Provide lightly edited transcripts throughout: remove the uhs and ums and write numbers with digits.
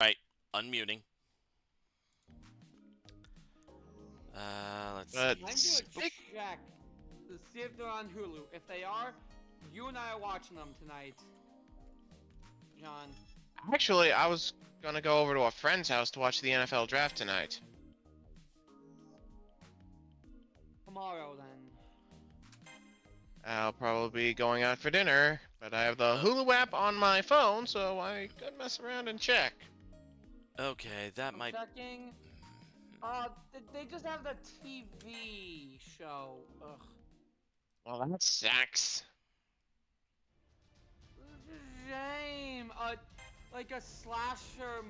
Right, unmuting. Let's see. I'm gonna check to see if they're on Hulu. If they are, you and I are watching them tonight. John. Actually, I was gonna go over to a friend's house to watch the NFL draft tonight. Tomorrow then. I'll probably be going out for dinner, but I have the Hulu app on my phone, so I could mess around and check. Okay, that I'm might. checking. They just have the TV show. Ugh. Well, that sucks. Shame. Like a slasher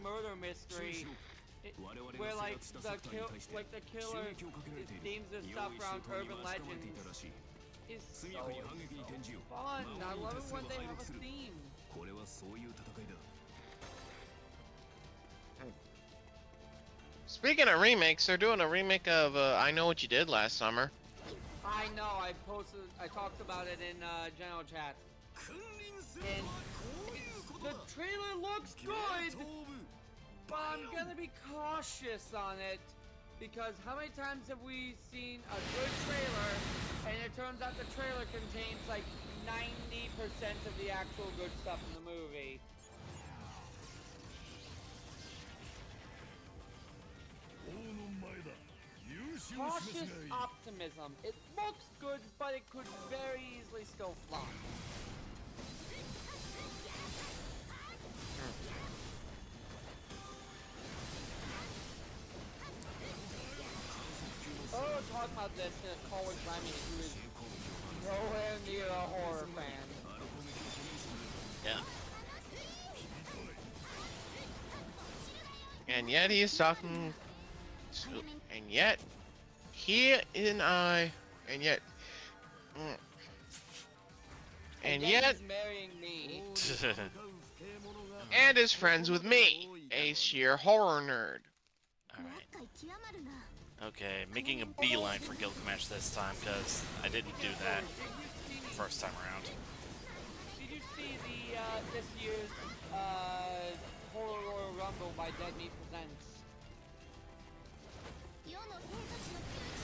murder mystery. Where the killer names this stuff around urban legends. Is so fun. I love it when they have a theme. Speaking of remakes, they're doing a remake of I Know What You Did Last Summer. I know. I talked about it in general chat. And the trailer looks good, but I'm gonna be cautious on it because how many times have we seen a good trailer and it turns out the trailer contains like 90% of the actual good stuff in the movie? Cautious optimism. It looks good, but it could very easily still flop. Oh, talk about this in a call with Remy, who is nowhere near a horror fan. Yeah. And yet he's talking to, and yet he and I, and yet, and yet, he's marrying me. and is friends with me, a sheer horror nerd. Alright. Okay, making a beeline for Gilgamesh this time, because I didn't do that first time around. Did you see the this year's Horror Royal Rumble by Dead Meat Presents?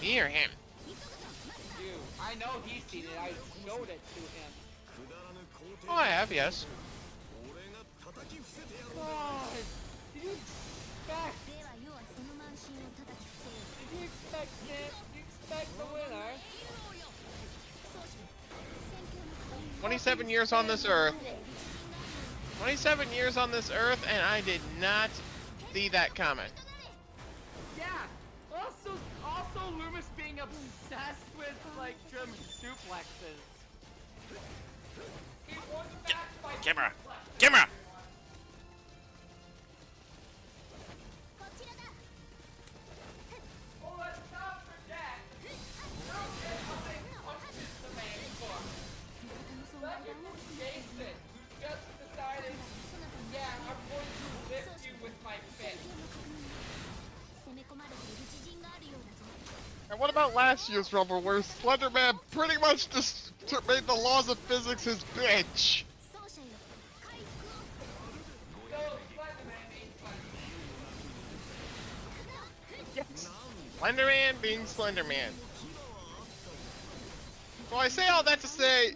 Hear him. You. I know he's seen it. I showed it to him. Oh, I have, yes. God, did you expect? Did you expect it? Did you expect the winner? 27 years on this earth. 27 years on this earth, and I did not see that coming. Yeah. Also, Loomis being obsessed with like German suplexes. He won the match by Camera! suplex. Camera! Oh, let's not forget. Punches the man book. Second from Jason, who just decided, yeah, I'm going to lift you with my fist. And what about last year's Rumble, where Slenderman pretty much just made the laws of physics his bitch? Yes, Slenderman being Slenderman. So I say all that to say,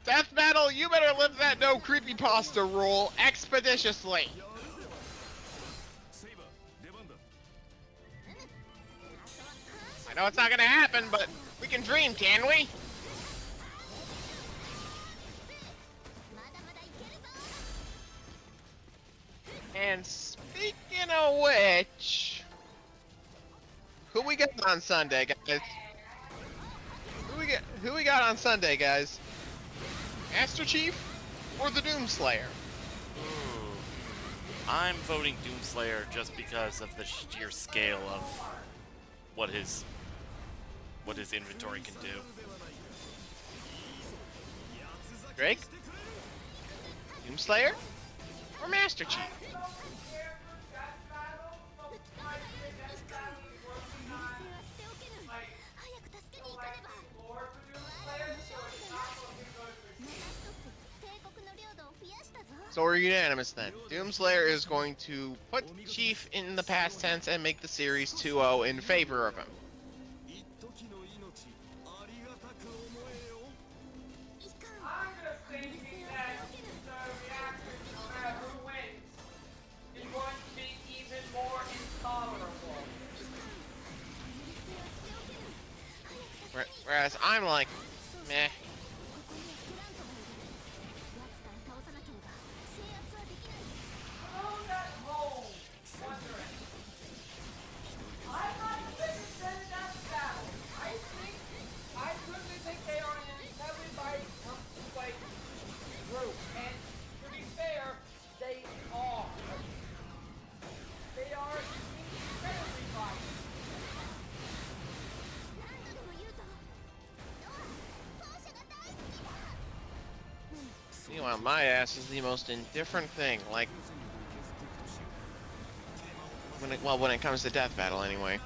Death Battle, you better live that no creepypasta rule expeditiously. I know it's not gonna happen, but we can dream, can we? And speaking of which, who we got on Sunday, guys? Who we got on Sunday, guys? Master Chief or the Doomslayer? Ooh. I'm voting Doomslayer just because of the sheer scale of what his inventory can do. Drake? Doomslayer? Or Master Chief? So we're unanimous then. Doomslayer is going to put Chief in the past tense and make the series 2-0 in favor of him. I'm just thinking that the reaction, no matter who wins, is going to be even more intolerable. Whereas I'm like, meh. For those at home wondering, I'm not convinced that that's battle. I personally think they are an incredibly complete group, and to be fair, they are. They are incredibly violent. Meanwhile, my ass is the most indifferent thing. Like, when it comes to death battle, anyway.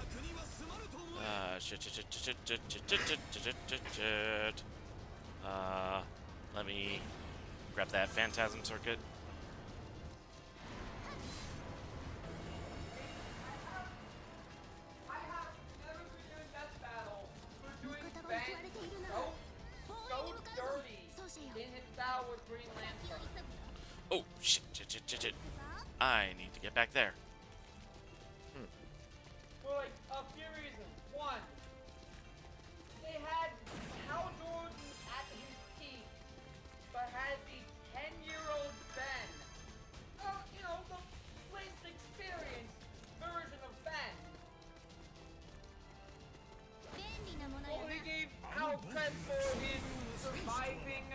Let me grab that Phantasm Circuit. I have never been doing death battle for doing Ben so dirty in his battle with Green Lantern. Oh, shit. I need to get back there. For like a few reasons. One, they had Hal Jordan at his peak, but had the 10-year-old Ben. You know, the least experienced version of Ben. Well, he gave Hal credit for his surviving a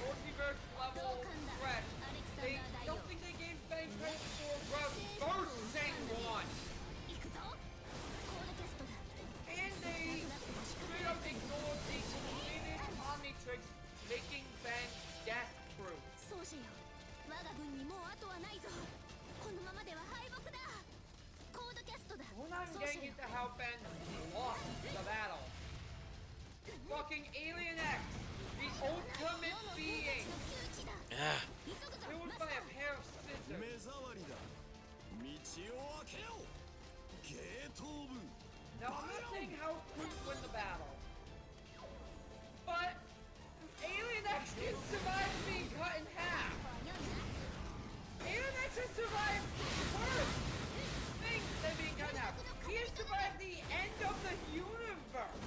multiverse level threat. I don't think they gave Ben credit for reversing one. And they straight up ignored the completed Omnitrix, making Ben death-proof. We're not even getting into how Ben lost the battle. Fucking Alien X, the ultimate being. Yeah. Killed by a pair of scissors. Now, I'm not saying how couldn't win the battle, but Alien X can survive being cut in half. Alien X has survived worse things than being cut in half. He has survived the end of the universe.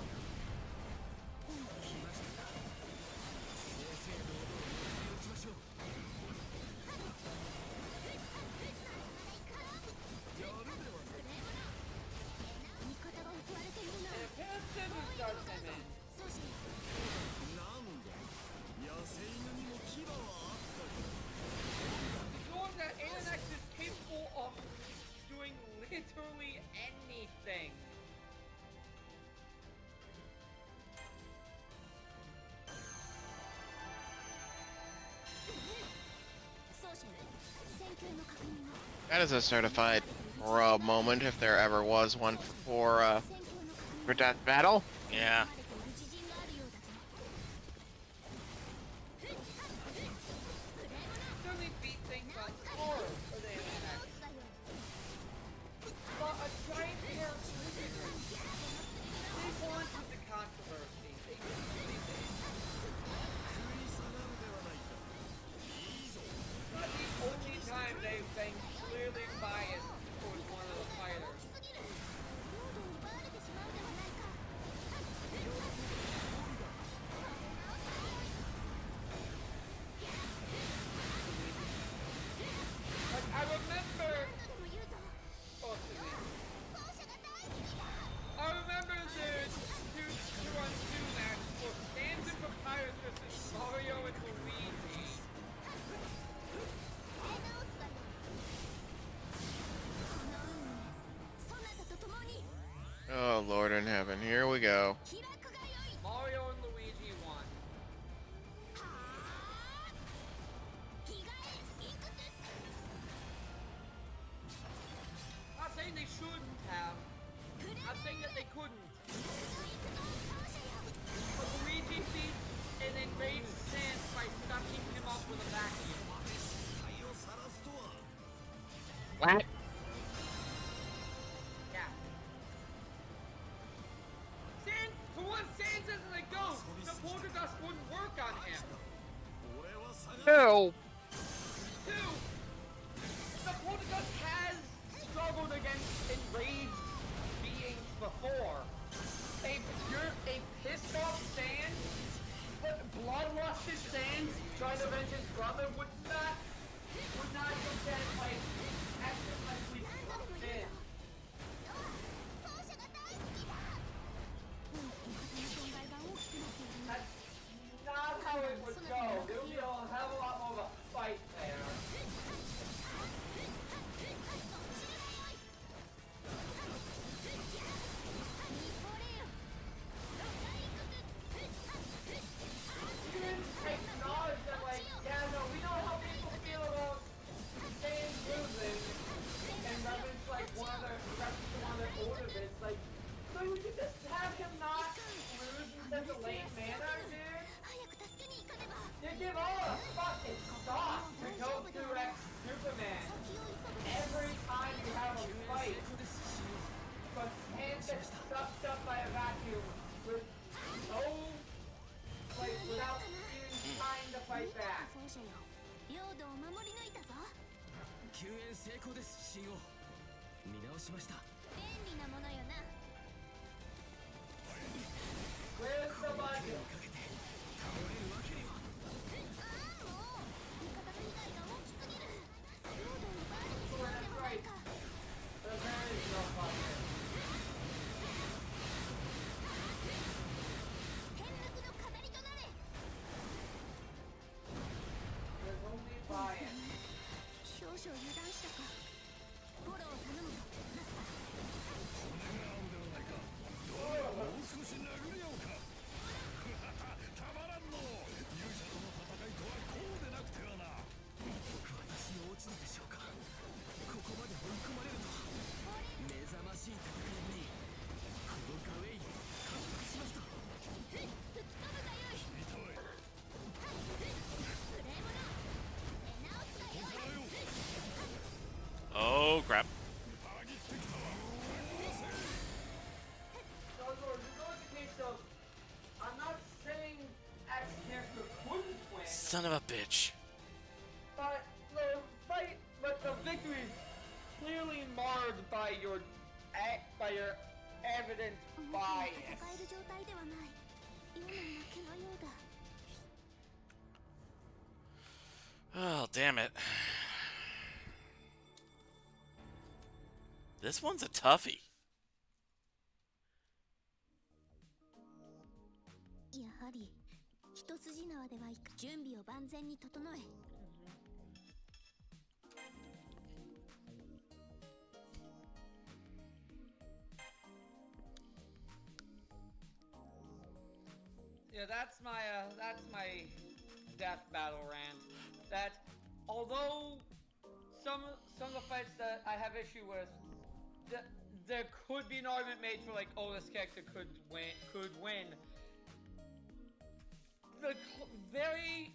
And a pair of scissors does him in. Knowing that Alien X is capable of doing literally anything. That is a certified rub moment, if there ever was one for death battle. Yeah. Certainly beat things on par with Alien X. But a giant pair of scissors. They wanted the controversy. They really did. Not the only time they've been clearly biased towards one of the fighters. Like, I remember... Oh, excuse me. I remember the 2-on-2 match for Stanton Papyrus versus Mario and Luigi. Oh, Lord in heaven, here we go. Mario and Luigi won. Not saying they shouldn't have. Not saying that they couldn't. But Luigi beat an enraged Sans by No! Two, the Poltergust has struggled against enraged beings before. A pissed off Sans, but bloodlusted Sans trying to avenge his brother would not get like effortlessly sucked in. That's not how it would go. There would be a hell of a lot more of a fight there. Acknowledge that, like, yeah, no, we know how people feel about Sans losing, and reference like one of their older bits, like, so we could just have him not lose in such a late manner, dude. You give all a fucking sauce to go through Superman every time you have a fight, but Sans gets sucked up by a vacuum with no, like, without even trying to fight back. Where's the budget? Oh, that's right. There is no budget. There's only bias. Oh, crap. I'm not saying X character couldn't win, Son of a bitch. but the victory is clearly marred by your evident bias. Oh, damn it. This one's a toughie. やはり一筋縄ではいく準備を万全に整え Yeah, that's my death battle rant. That although some of the fights that I have issue with, there could be an argument made for, like, oh, this character could win. The very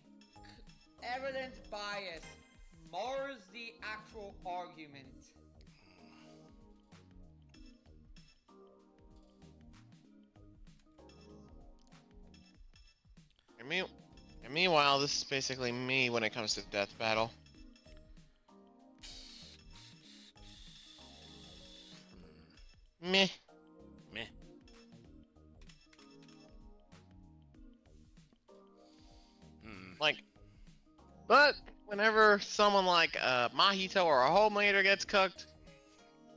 evident bias mars the actual argument. And meanwhile, this is basically me when it comes to death battle. Meh. Meh. Like, but whenever someone like Mahito or a Homelander gets cooked,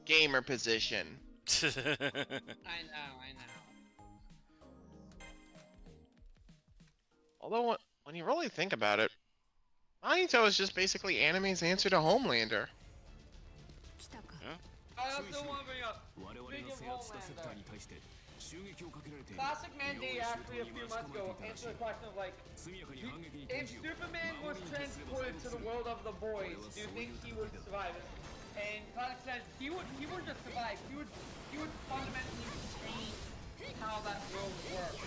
gamer position. I know. Although, when you really think about it, Mahito is just basically anime's answer to Homelander. I also want to bring up, speaking of Homelander, Classic Mandy actually a few months ago answered the question of, like, if Superman was transported to the world of the boys, do you think he would survive it? And Classic said he would just survive. He would fundamentally change how that world works.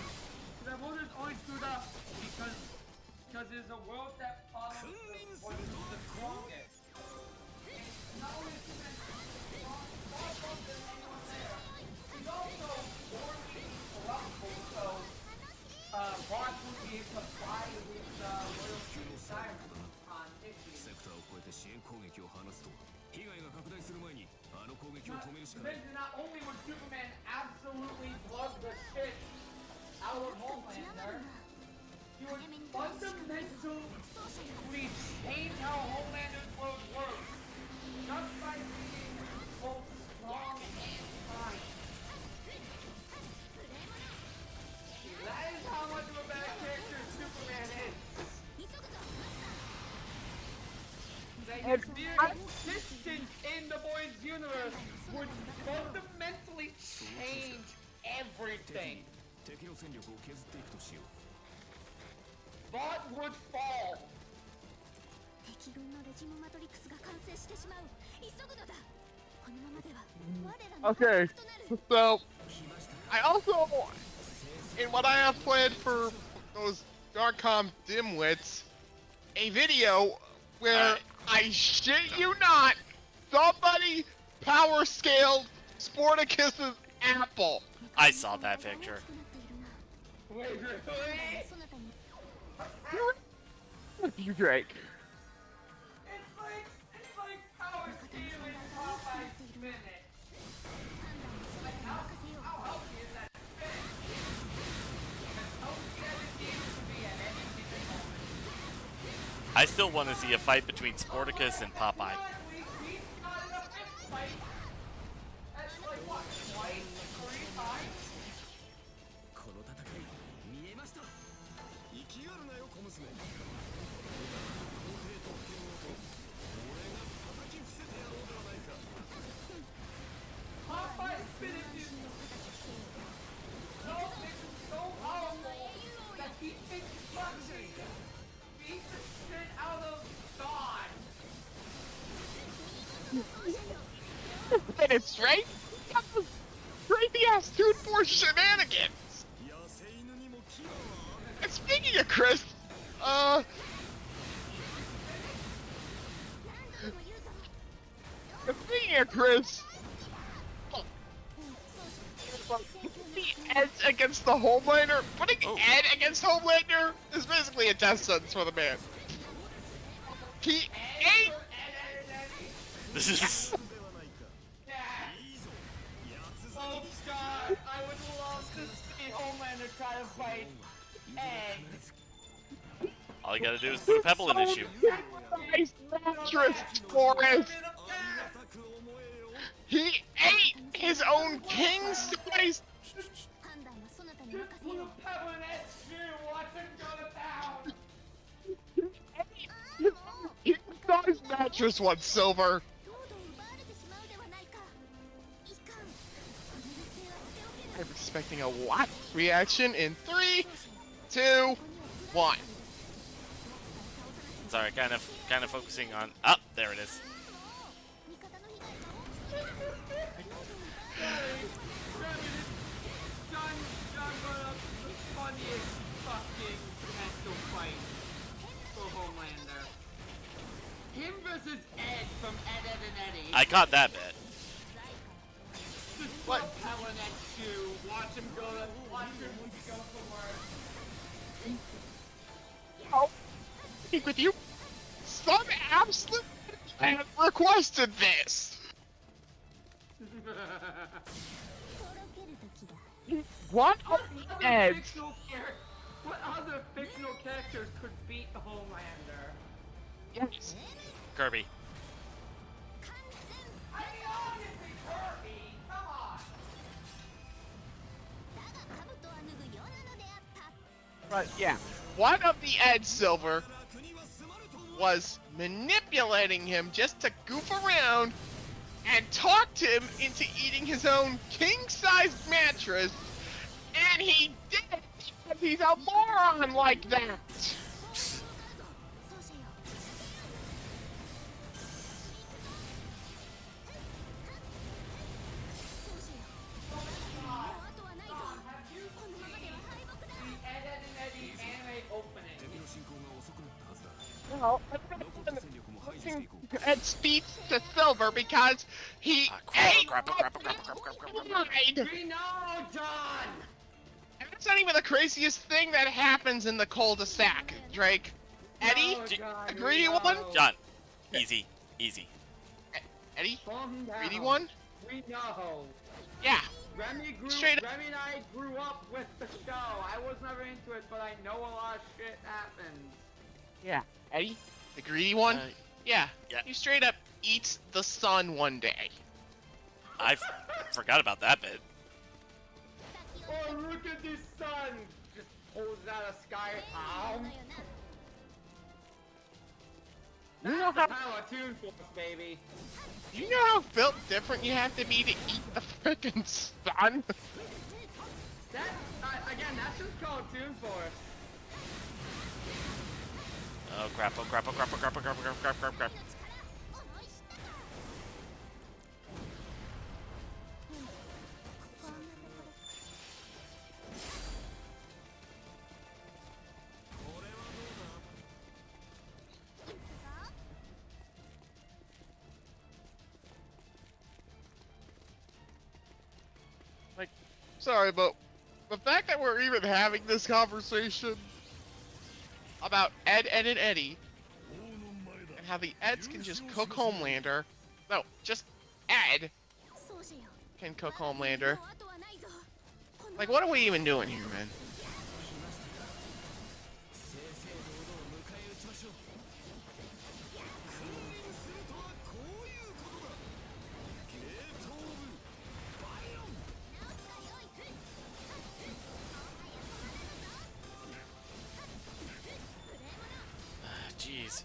That world is only screwed up because it's a world that follows the strongest. And not only is Superman strong, more strong than anyone there, he's also morally corruptible, so Bart would be able to fly with loyalty and siren. Not only would Superman absolutely plug the shit out of Homelander, he would fundamentally change how Homelander's world works just by being both strong and kind. That is how much of a bad character Superman is. That his mere existence in the boys' universe would fundamentally change everything. What would fall? Okay, so I also, in what I have planned for those Darkcom dimwits, a video where I shit you not, somebody power scaled Sporticus's apple. I saw that picture. Wait, really? You Drake. It's like power scaling Popeye's spinach. Like how healthy is that spinach? As healthy as it needs to be at any given moment. I still want to see a fight between Sporticus and Popeye. We got in a fist fight. That's like what, twice, 3 times? Popeye's spinach is so powerful that he can fucking beat the shit out of God. And it's right? Crazy ass dude for shenanigans. And speaking of Chris, speaking of Chris, the Ed against the Homelander, putting Ed against Homelander is basically a death sentence for the man. He ate. This is. Oh God, I would love to see Homelander try to fight Ed. All you gotta do is put a pebble in his shoe. Nice mattress, Forrest. He ate his own king-size. Put a pebble in Ed's shoe, watch him go to town. King-size mattress once, Silver. I'm expecting a what reaction in 3, 2, 1. Sorry, kind of focusing on. Oh, there it is. John brought up the funniest fucking mental fight for Homelander. Him versus Ed from Ed, Ed, and Eddie. I caught that bit. Just put a pebble in that shoe, watch him go somewhere. Oh, speak with you. Some absolute man requested this. What Eds? What other fictional characters could beat Homelander? Yes. Kirby. I mean, obviously Kirby. Come on. But yeah, one of the Ed Silver was manipulating him just to goof around and talked him into eating his own king-sized mattress, and he did it because he's a moron like that. Well, Ed speaks to Silver because he ate We know, John! And that's not even the craziest thing that happens in the cul-de-sac, Drake. Eddie, No, John, agree we one? know. John, Easy. Easy. Eddie? Calm down. Greedy one? We know. Yeah. Remy and I grew up with the show. I was never into it, but I know a lot of shit happens. Yeah. Eddie? The greedy one? Yeah. Yeah. He straight up eats the sun one day. I forgot about that bit. Oh, look at this sun! Just pulls it out of the sky. Ow! You know That's how the power of Toon Force, baby. you know how built different you have to be to eat the frickin' sun? That, again, that's just called Toon Force. Oh crap, oh crap, oh crap, oh crap, oh crap, oh crap, crap, crap, crap. Like, sorry, but the fact that we're even having this conversation about Ed, and Eddie, and how the Eds can just cook Homelander. No, just Ed can cook Homelander. Like, what are we even doing here, man? Jeez.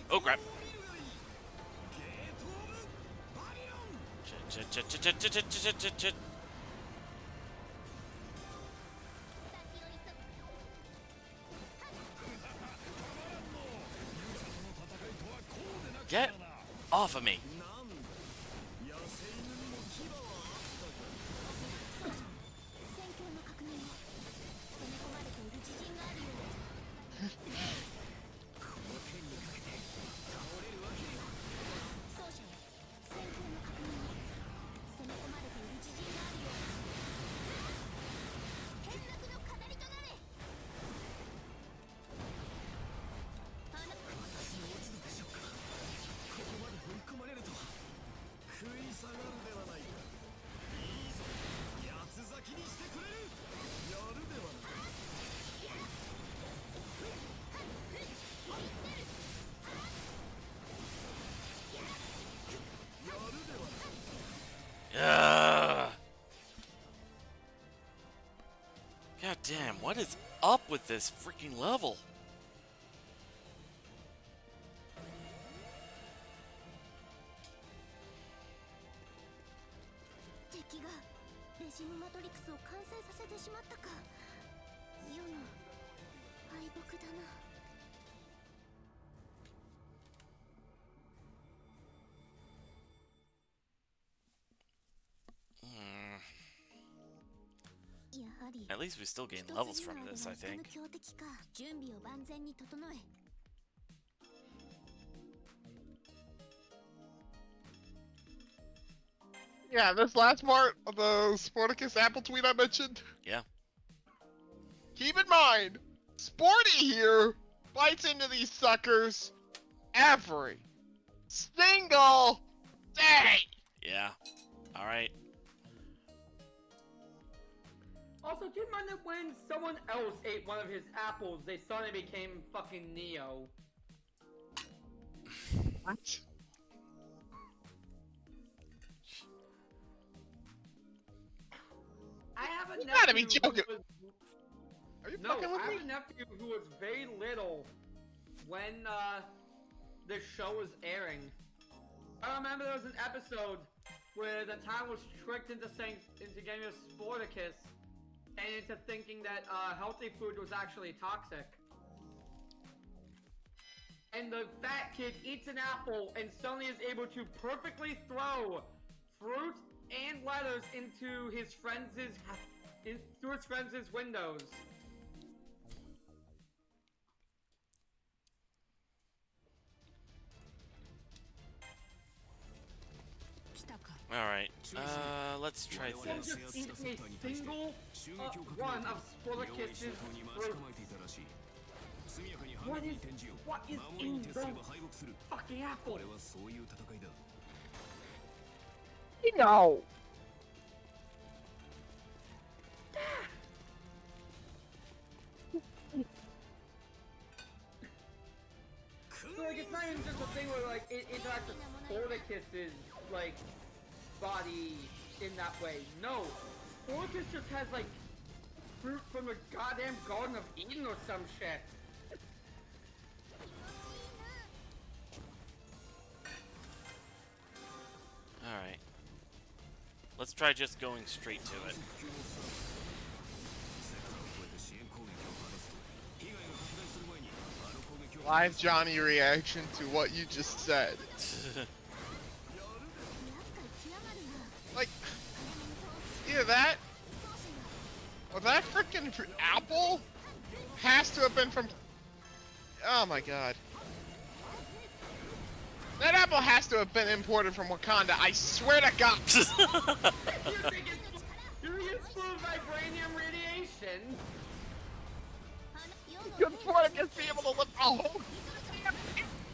Oh crap. Shit. Get off of me. God damn, what is up with this freaking level? At least we still gain levels from this, I think. Yeah, this last part of the Sporticus Apple tweet I mentioned. Yeah. Keep in mind, Sporty here bites into these suckers every single day. Yeah. Alright. Also, keep in mind that when someone else ate one of his apples, they suddenly became fucking Neo. What? I have a You nephew gotta be joking. Are you No, fucking with I me? have a nephew who was very little when the show was airing. I remember there was an episode where the town was tricked into getting a Sporticus, and into thinking that healthy food was actually toxic. And the fat kid eats an apple and suddenly is able to perfectly throw fruit and letters into his friends' through his friends' windows. Alright, let's try Him this. just eating a single one of Sporticus's fruit. What is in those fucking apples? No. So like it's not even just a thing where like it interacts with Sporticus's like body in that way. No, Sporticus just has like fruit from the goddamn Garden of Eden or some shit. Alright. Let's try just going straight to it. Live Johnny reaction to what you just said. Like, either that, or that freaking apple has to have been from. Oh my god. That apple has to have been imported from Wakanda, I swear to God! You think it's full of vibranium radiation? Good Sporticus be able to lift a whole damn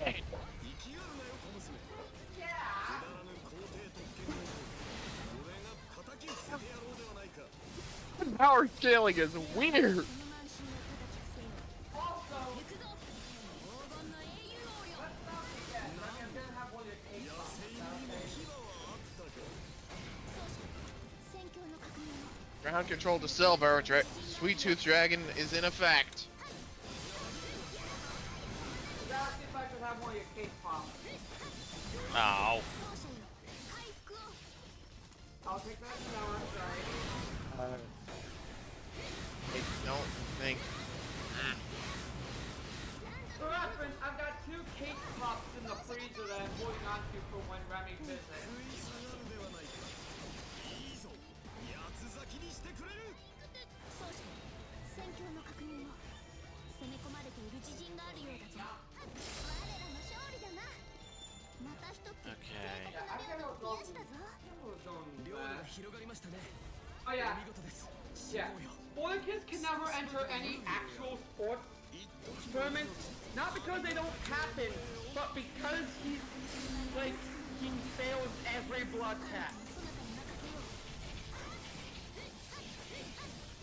thing. The power scaling is weird. Ground control to silver. Sweet Tooth Dragon is in effect. If I could have one of your cake pops. Ow. I'll take that shower, sorry. I don't think. For reference, I've got 2 cake pops in the freezer that I'm holding on to for when Remy visits. Okay. Oh yeah. Yeah. Sporticus can never enter any actual sports tournaments, not because they don't happen, but because he fails every blood test.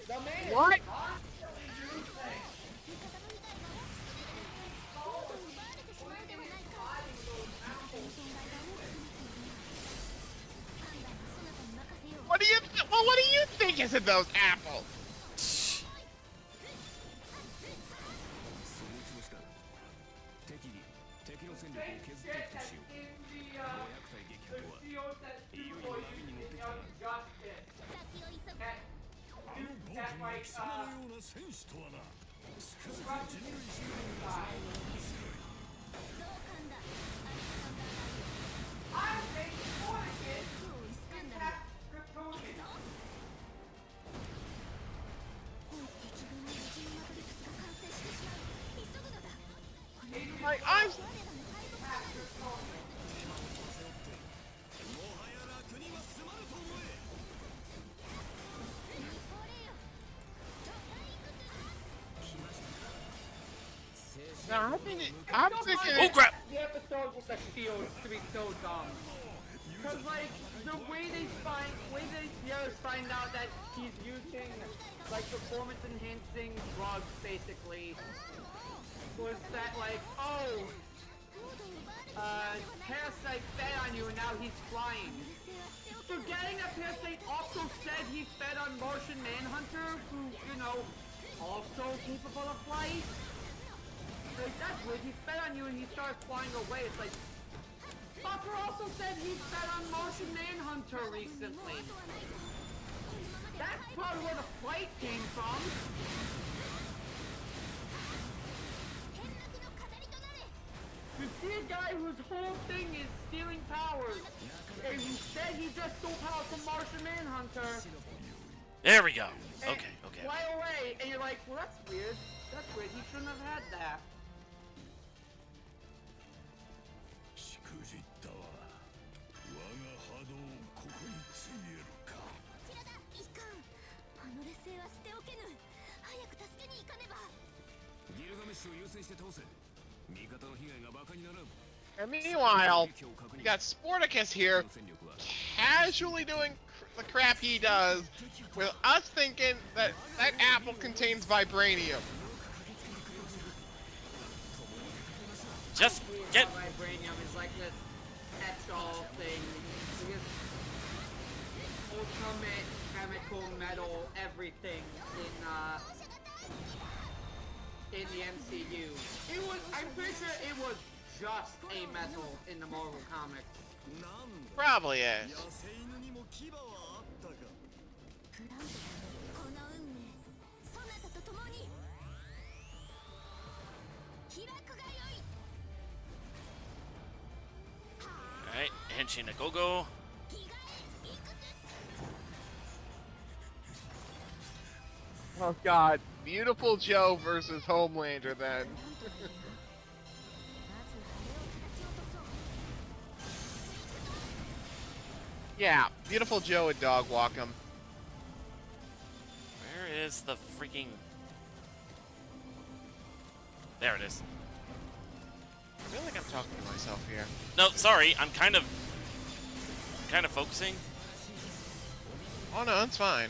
The man What? is constantly losing. What do you think is in those apples? Like, I'm. No, I'm thinking. Oh crap! The episode with the shields to be so dumb. Cause like the way the others find out that he's using like performance enhancing drugs basically was that like, oh, Parasite fed on you and now he's flying. Forgetting that Parasite also said he fed on Martian Manhunter, who, you know, also capable of flight. Like, that's weird. He fed on you and he started flying away. It's like, Fucker also said he fed on Martian Manhunter recently. That's probably where the fight came from. You see a guy whose whole thing is stealing powers, and instead he just stole powers from Martian Manhunter. There we go. And Okay, okay. fly away, and you're like, well, that's weird. That's weird. He shouldn't have had that. And meanwhile, you got Sporticus here, casually doing the crap he does, with us thinking that that apple contains vibranium. Just get. Vibranium is like this catch-all thing. Because ultimate chemical metal everything in the MCU. It was. I'm pretty sure it was just a metal in the Marvel comics. Probably is. Alright, Henshin a go-go. Oh god, Beautiful Joe versus Homelander then. Yeah, Beautiful Joe would dog walk him. Where is the freaking... There it is. I feel like I'm talking to myself here. No, sorry, I'm kind of focusing. Oh no, it's fine.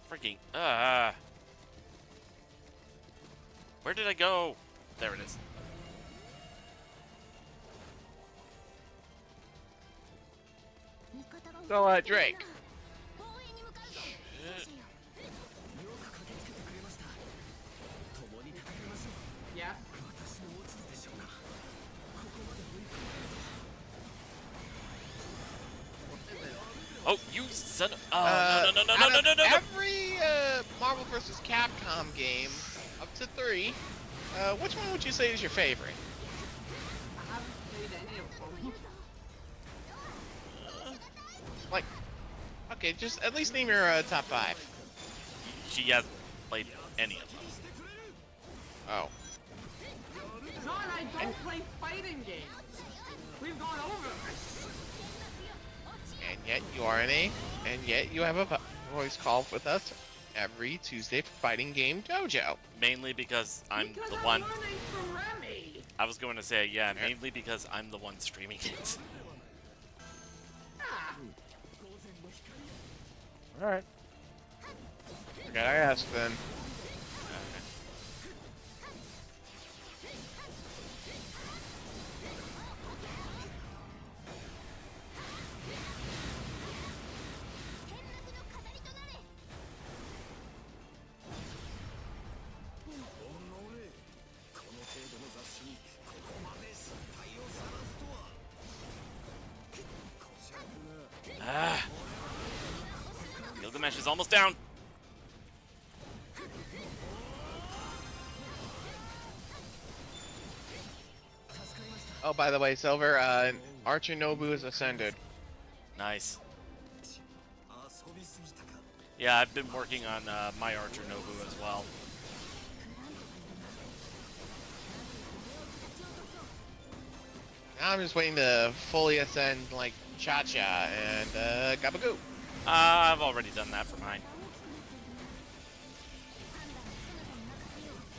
Freaking, where did I go? There it is. So, Drake. Yeah. Oh, you son of... Oh, no. Every Marvel vs. Capcom game, up to 3, which one would you say is your favorite? I haven't played any of them. Like, okay, just at least name your top 5. She hasn't played any of them. Oh. John, I don't play fighting games. We've gone over this. And yet you are in a, and yet you have a voice call with us every Tuesday for Fighting Game Dojo. Mainly because I'm Because the I'm one... learning from Remy. I was going to say, yeah, mainly because I'm the one streaming it. Ah. Alright. Okay, I asked then. Gilgamesh is almost down. Oh, by the way, Silver, Archer Nobu is ascended. Nice. Yeah, I've been working on my Archer Nobu as well. Now I'm just waiting to fully ascend, like, Cha-Cha and, Gabagoo. I've already done that for mine.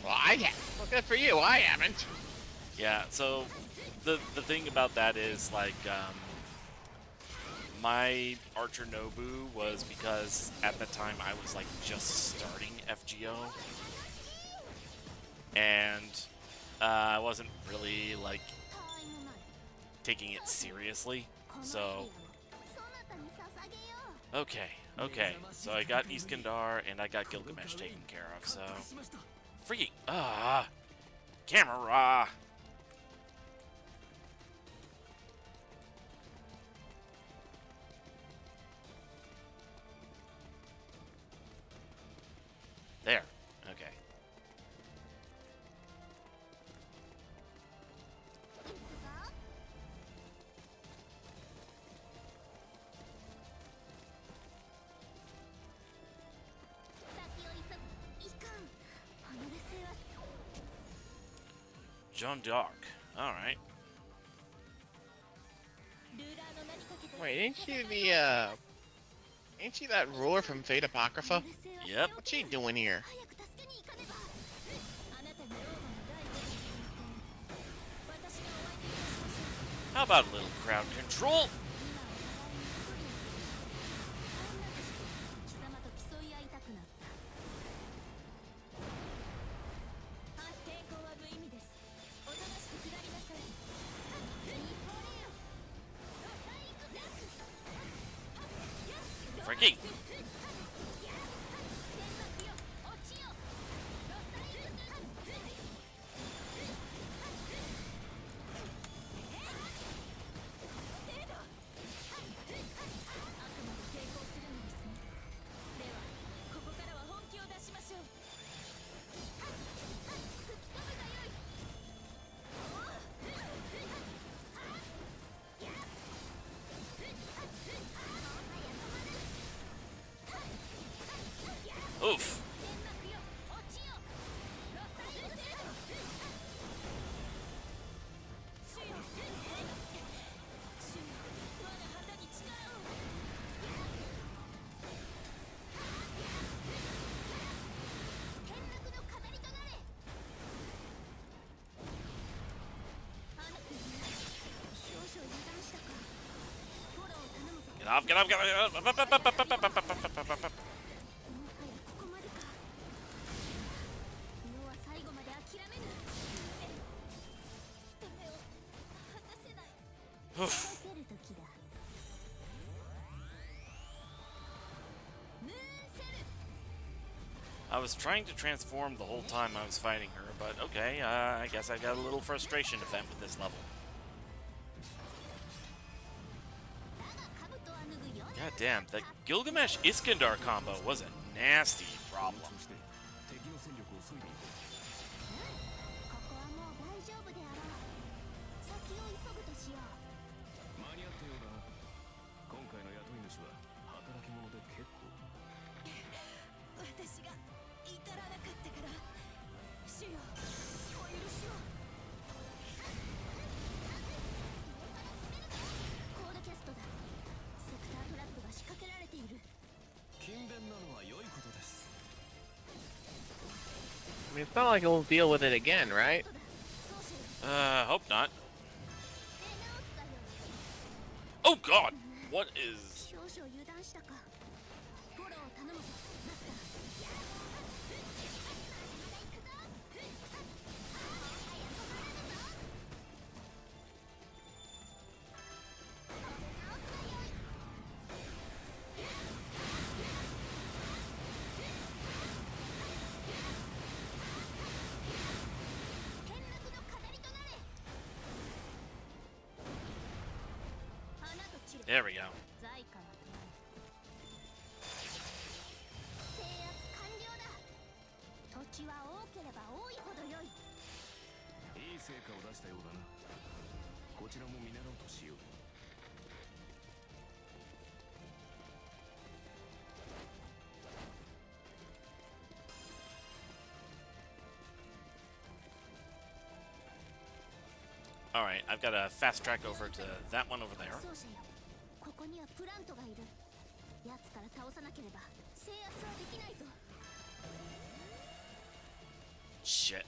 Well, well, good for you, I haven't. Yeah, so the thing about that is, like, my Archer Nobu was because at the time I was, like, just starting FGO. And I wasn't really, like, taking it seriously. So, okay. So I got Iskandar and I got Gilgamesh taken care of. So, freaking camera. There. Okay. Jeanne d'Arc. Alright. Wait, ain't she that ruler from Fate Apocrypha? Yep. What's she doing here? How about a little crowd control? Freaking. Oof. Get off, get off, get off. Oof. I was trying to transform the whole time I was fighting her, but okay, I guess I got a little frustration to vent with this level. God damn, the Gilgamesh Iskandar combo was a nasty problem. I mean, it's not like we'll deal with it again, right? Hope not. Oh god! What is... There we go. Alright, I've got a fast track over to that one over there. Shit.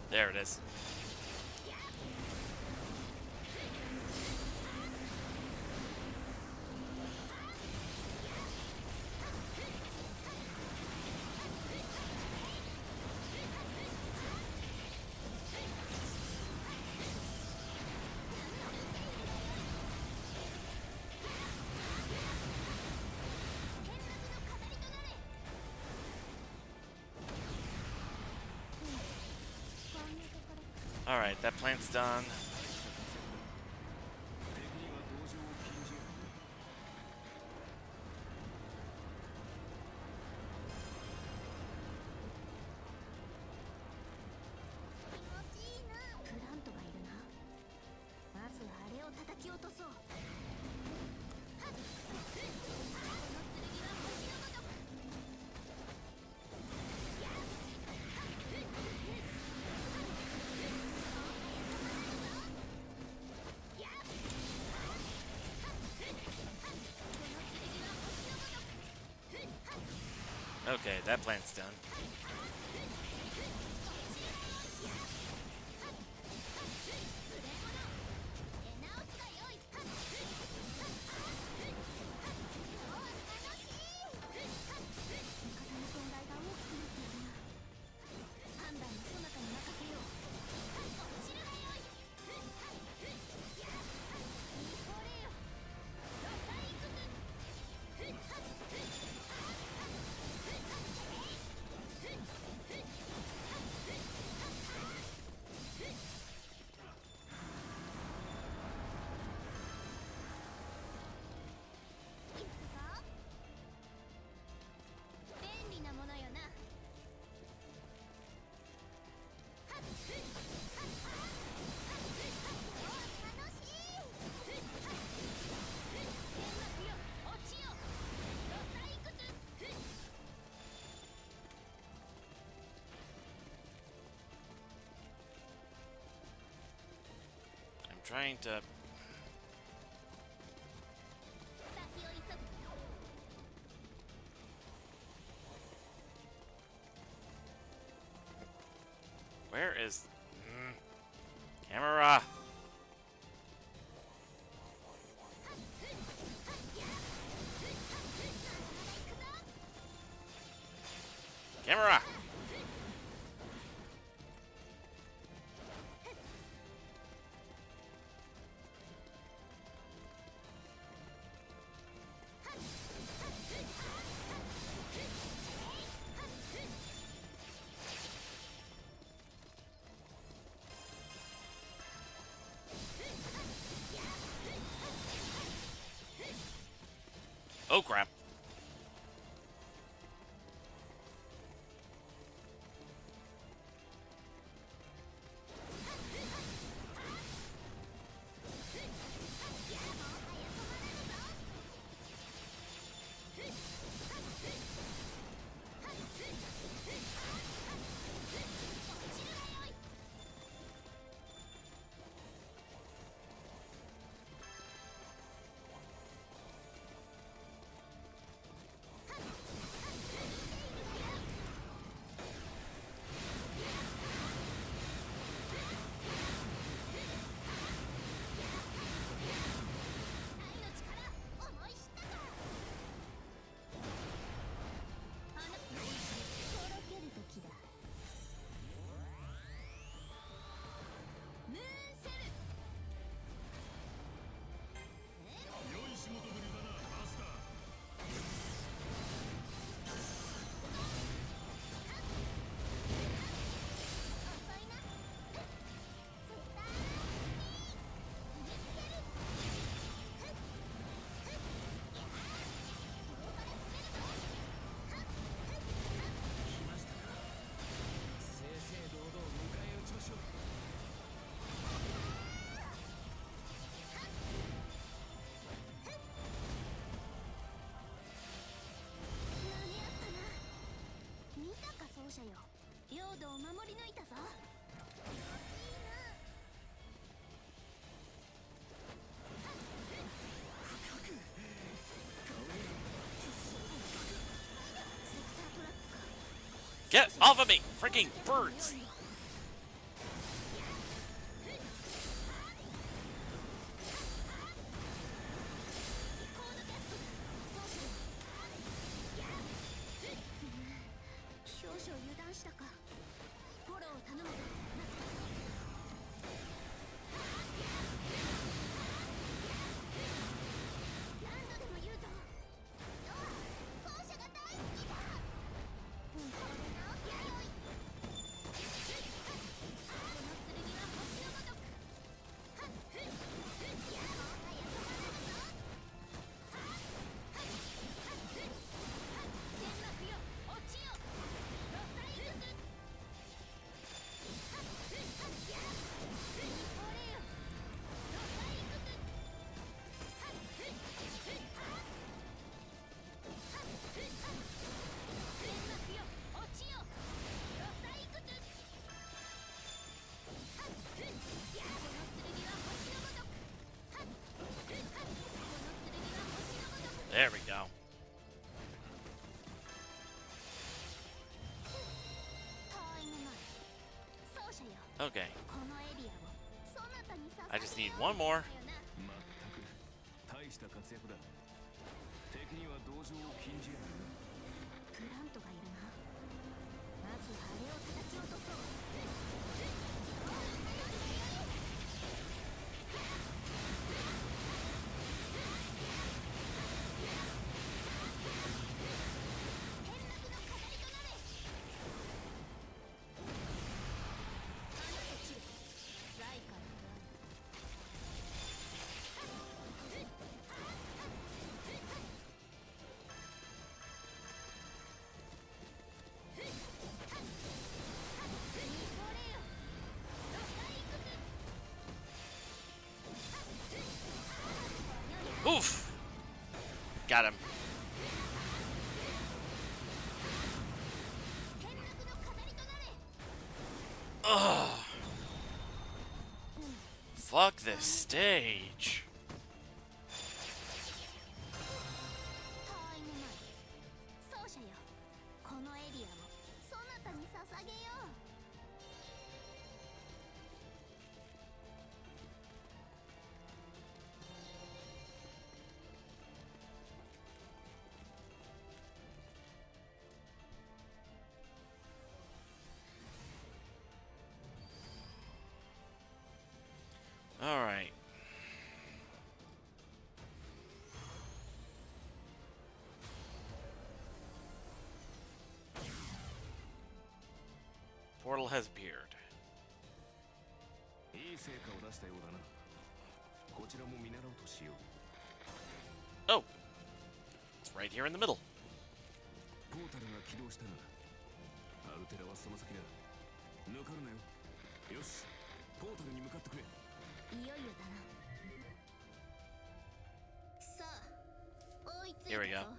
There it is. Alright, that plant's done. Okay, that plant's done. Trying to... Where is... Camera! Camera! Oh crap. Get off of me! Freaking birds! Okay. このエリアをそなたに I just 捧げ need よう one more. まったく大した活躍だ。敵には同情を禁じる。プラントがいるな。まずあれを叩き落とそう。 Oof! Got him. Ugh. Fuck this stage. タイムマイ奏者よ、このエリアをそなたに捧げよう。 All right. Portal has appeared. いい成果を出したようだな。こちらも見習おうとしよう。 Oh! It's right here in the middle. ポータルが起動したな。アルテラはその先だ。抜かるなよ。よし、ポータルに向かってくれ。 いよいよだな。さあ、追いつい Here we た go. ぞ。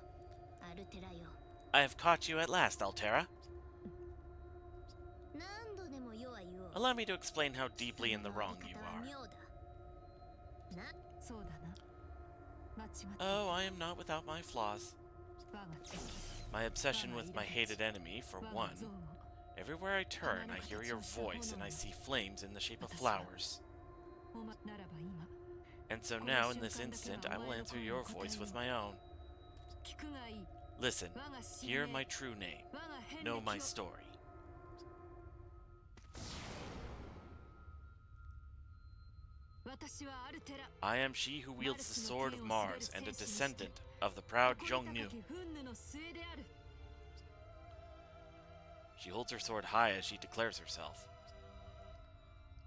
アルテラよ。 I have caught you at last, Altera. 何度でも世は言おう。 Allow me to explain how deeply in the wrong you 貴様の are. あり方は妙だ。な、そうだな。間違って Oh, I am not without my flaws. 我が敵 My obsession with my hated enemy, for 我 one. が憎悪 Everywhere I turn, I hear your voice and I see flames in the shape of flowers. おまならば今 And so now, in this instant, I will answer your voice with my own. 聞くがいい。 Listen, 我が使 hear 命 my true name. 我が遍 Know 歴 my を story. 私はアルテラ I am she who wields the sword of Mars and a descendant of the proud 誇り Zhongnu. 高き憤怒の末である。 She holds her sword high as she declares herself.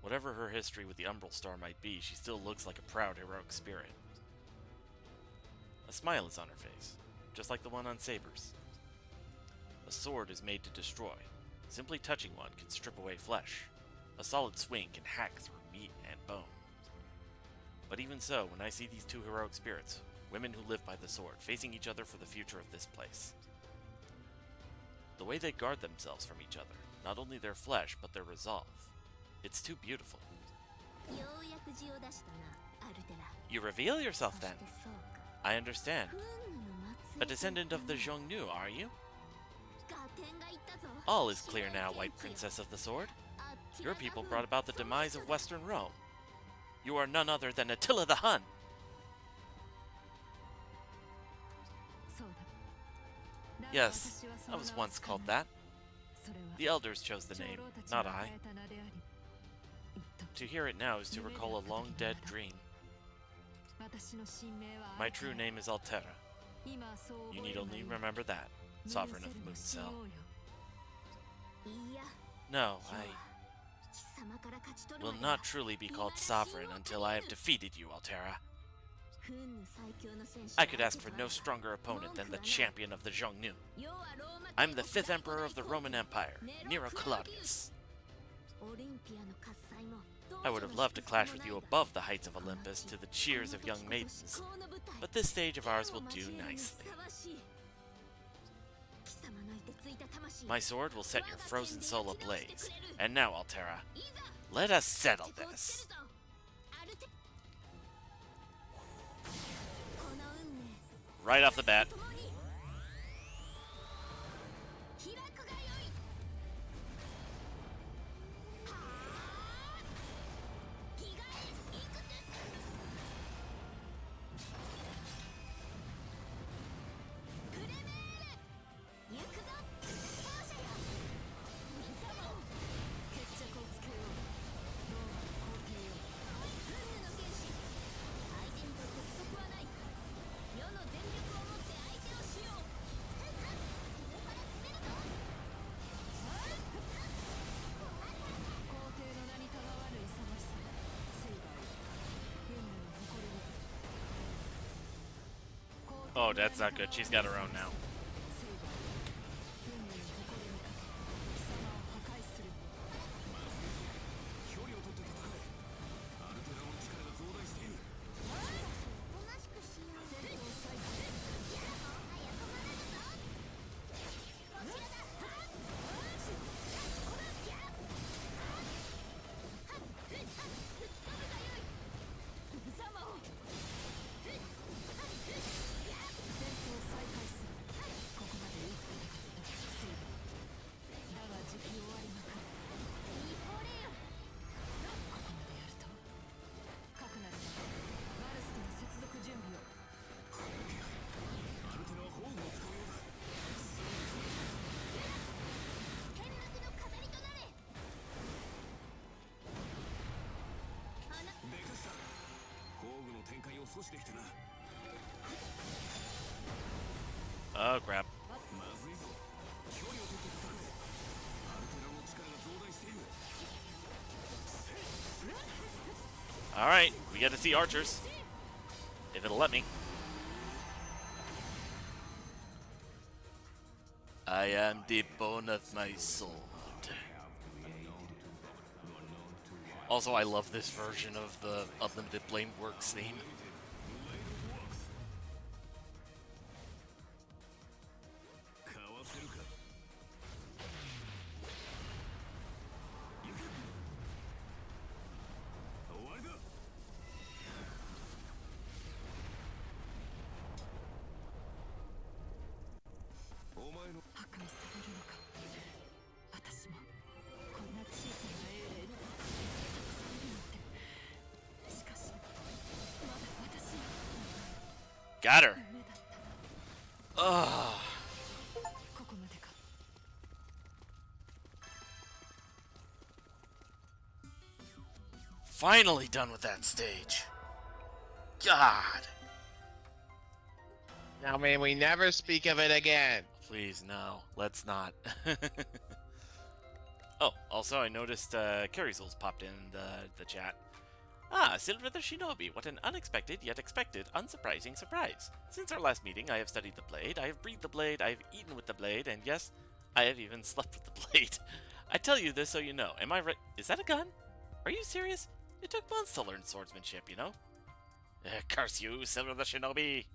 Whatever her history with the Umbral Star might be, she still looks like a proud, heroic spirit. A smile is on her face, just like the one on Saber's. A sword is made to destroy. Simply touching one can strip away flesh. A solid swing can hack through meat and bone. But even so, when I see these two heroic spirits, women who live by the sword, facing each other for the future of this place, the way they guard themselves from each other, not only their flesh, but their resolve, it's too beautiful. ようやく字を出したな、アルテラ。 You reveal yourself そし then. てそうか。 I understand. 憤怒の末 A 裔 descendant of the Zhongnu, are you? 合点がいったぞ。 All is clear now, White Princess of the Sword. Your people brought about the demise of Western Rome. You are none other than Attila the Hun. そうだ。 Yes, だが I 私 was は once その called 名を that. それは The elders chose the 長 name, 老たち not が I. 与えた名であり、一 To 時 hear it now is to recall a long dead dream. 私の神名は My true name is Altera. 今はそう You 覚え need る only がいい。 remember that, 許 Sovereign せ of るの Moon 信 Cell. 用よ。いや、 No, 今日 I は貴様から勝ち取る will までは not truly be called sovereign until I have defeated you, Altera. 憤怒最強の戦士 I could ask for no stronger opponent than the champion of the Zhongnu. 世はローマ I'm the 帝 fifth 国 emperor of the Roman Empire, Nero Claudius. オリンピアの喝采も I would have loved to clash with you above the heights of Olympus to the cheers of young maidens, but this stage of ours will do nicely. My sword will set your frozen soul ablaze. And now, Altera, let us settle this. Right off the bat. Oh, that's not good. She's got her own now. Oh, crap. Alright, we get to see archers. If it'll let me. I am the bone of my sword. Also, I love this version of the Unlimited Blame Works theme. Got her. Ugh. Finally done with that stage. God. Now may we never speak of it again. Please, no. Let's not. Oh, also I noticed Carrie's popped in the chat. Ah, Silver the Shinobi, what an unexpected yet expected, unsurprising surprise. Since our last meeting, I have studied the blade, I have breathed the blade, I have eaten with the blade, and yes, I have even slept with the blade. I tell you this so you know. Am I right? Is that a gun? Are you serious? It took months to learn swordsmanship, you know? Curse you, Silver the Shinobi!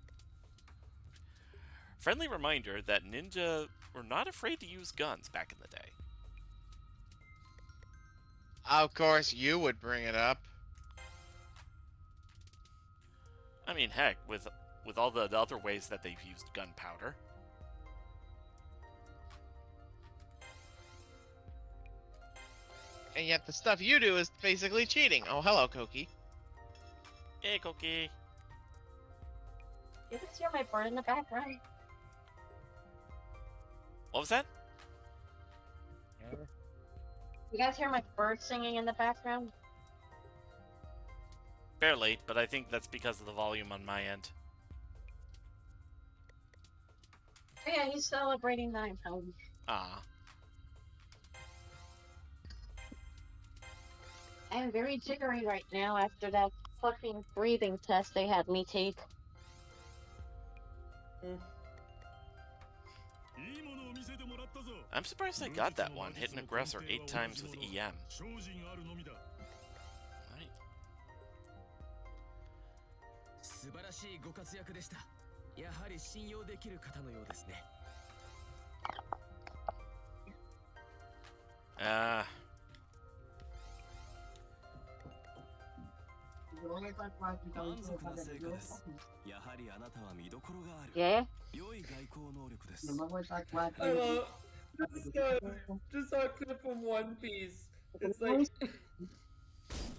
Friendly reminder that ninja were not afraid to use guns back in the day. Of course, you would bring it up. I mean, heck, with all the other ways that they've used gunpowder. And yet the stuff you do is basically cheating. Oh, hello, Koki. Hey, Koki. You can hear my bird in the background. What was that? You guys hear my bird singing in the background? Barely, but I think that's because of the volume on my end. Oh, yeah, he's celebrating 9 pounds. Ah. I am very jittery right now after that fucking breathing test they had me take. I'm surprised I got that one. Hit an aggressor 8 times with EM. Right. Yeah? I love just a clip from One Piece. It's like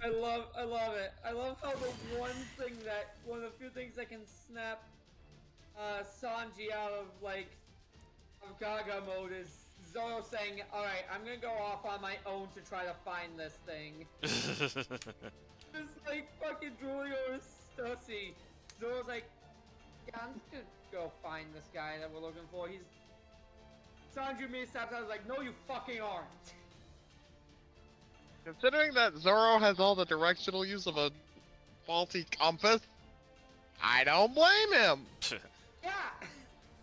I love it. I love how the one of the few things that can snap Sanji out of of Gaga mode is Zoro saying, "Alright, I'm gonna go off on my own to try to find this thing." Just like fucking drooling over Stussy. Zoro's like, "Yeah, I'm just gonna go find this guy that we're looking for. He's..." Sanji me stops. I was like, "No, you fucking aren't." Considering that Zoro has all the directional use of a faulty compass, I don't blame him. Yeah, Yeah!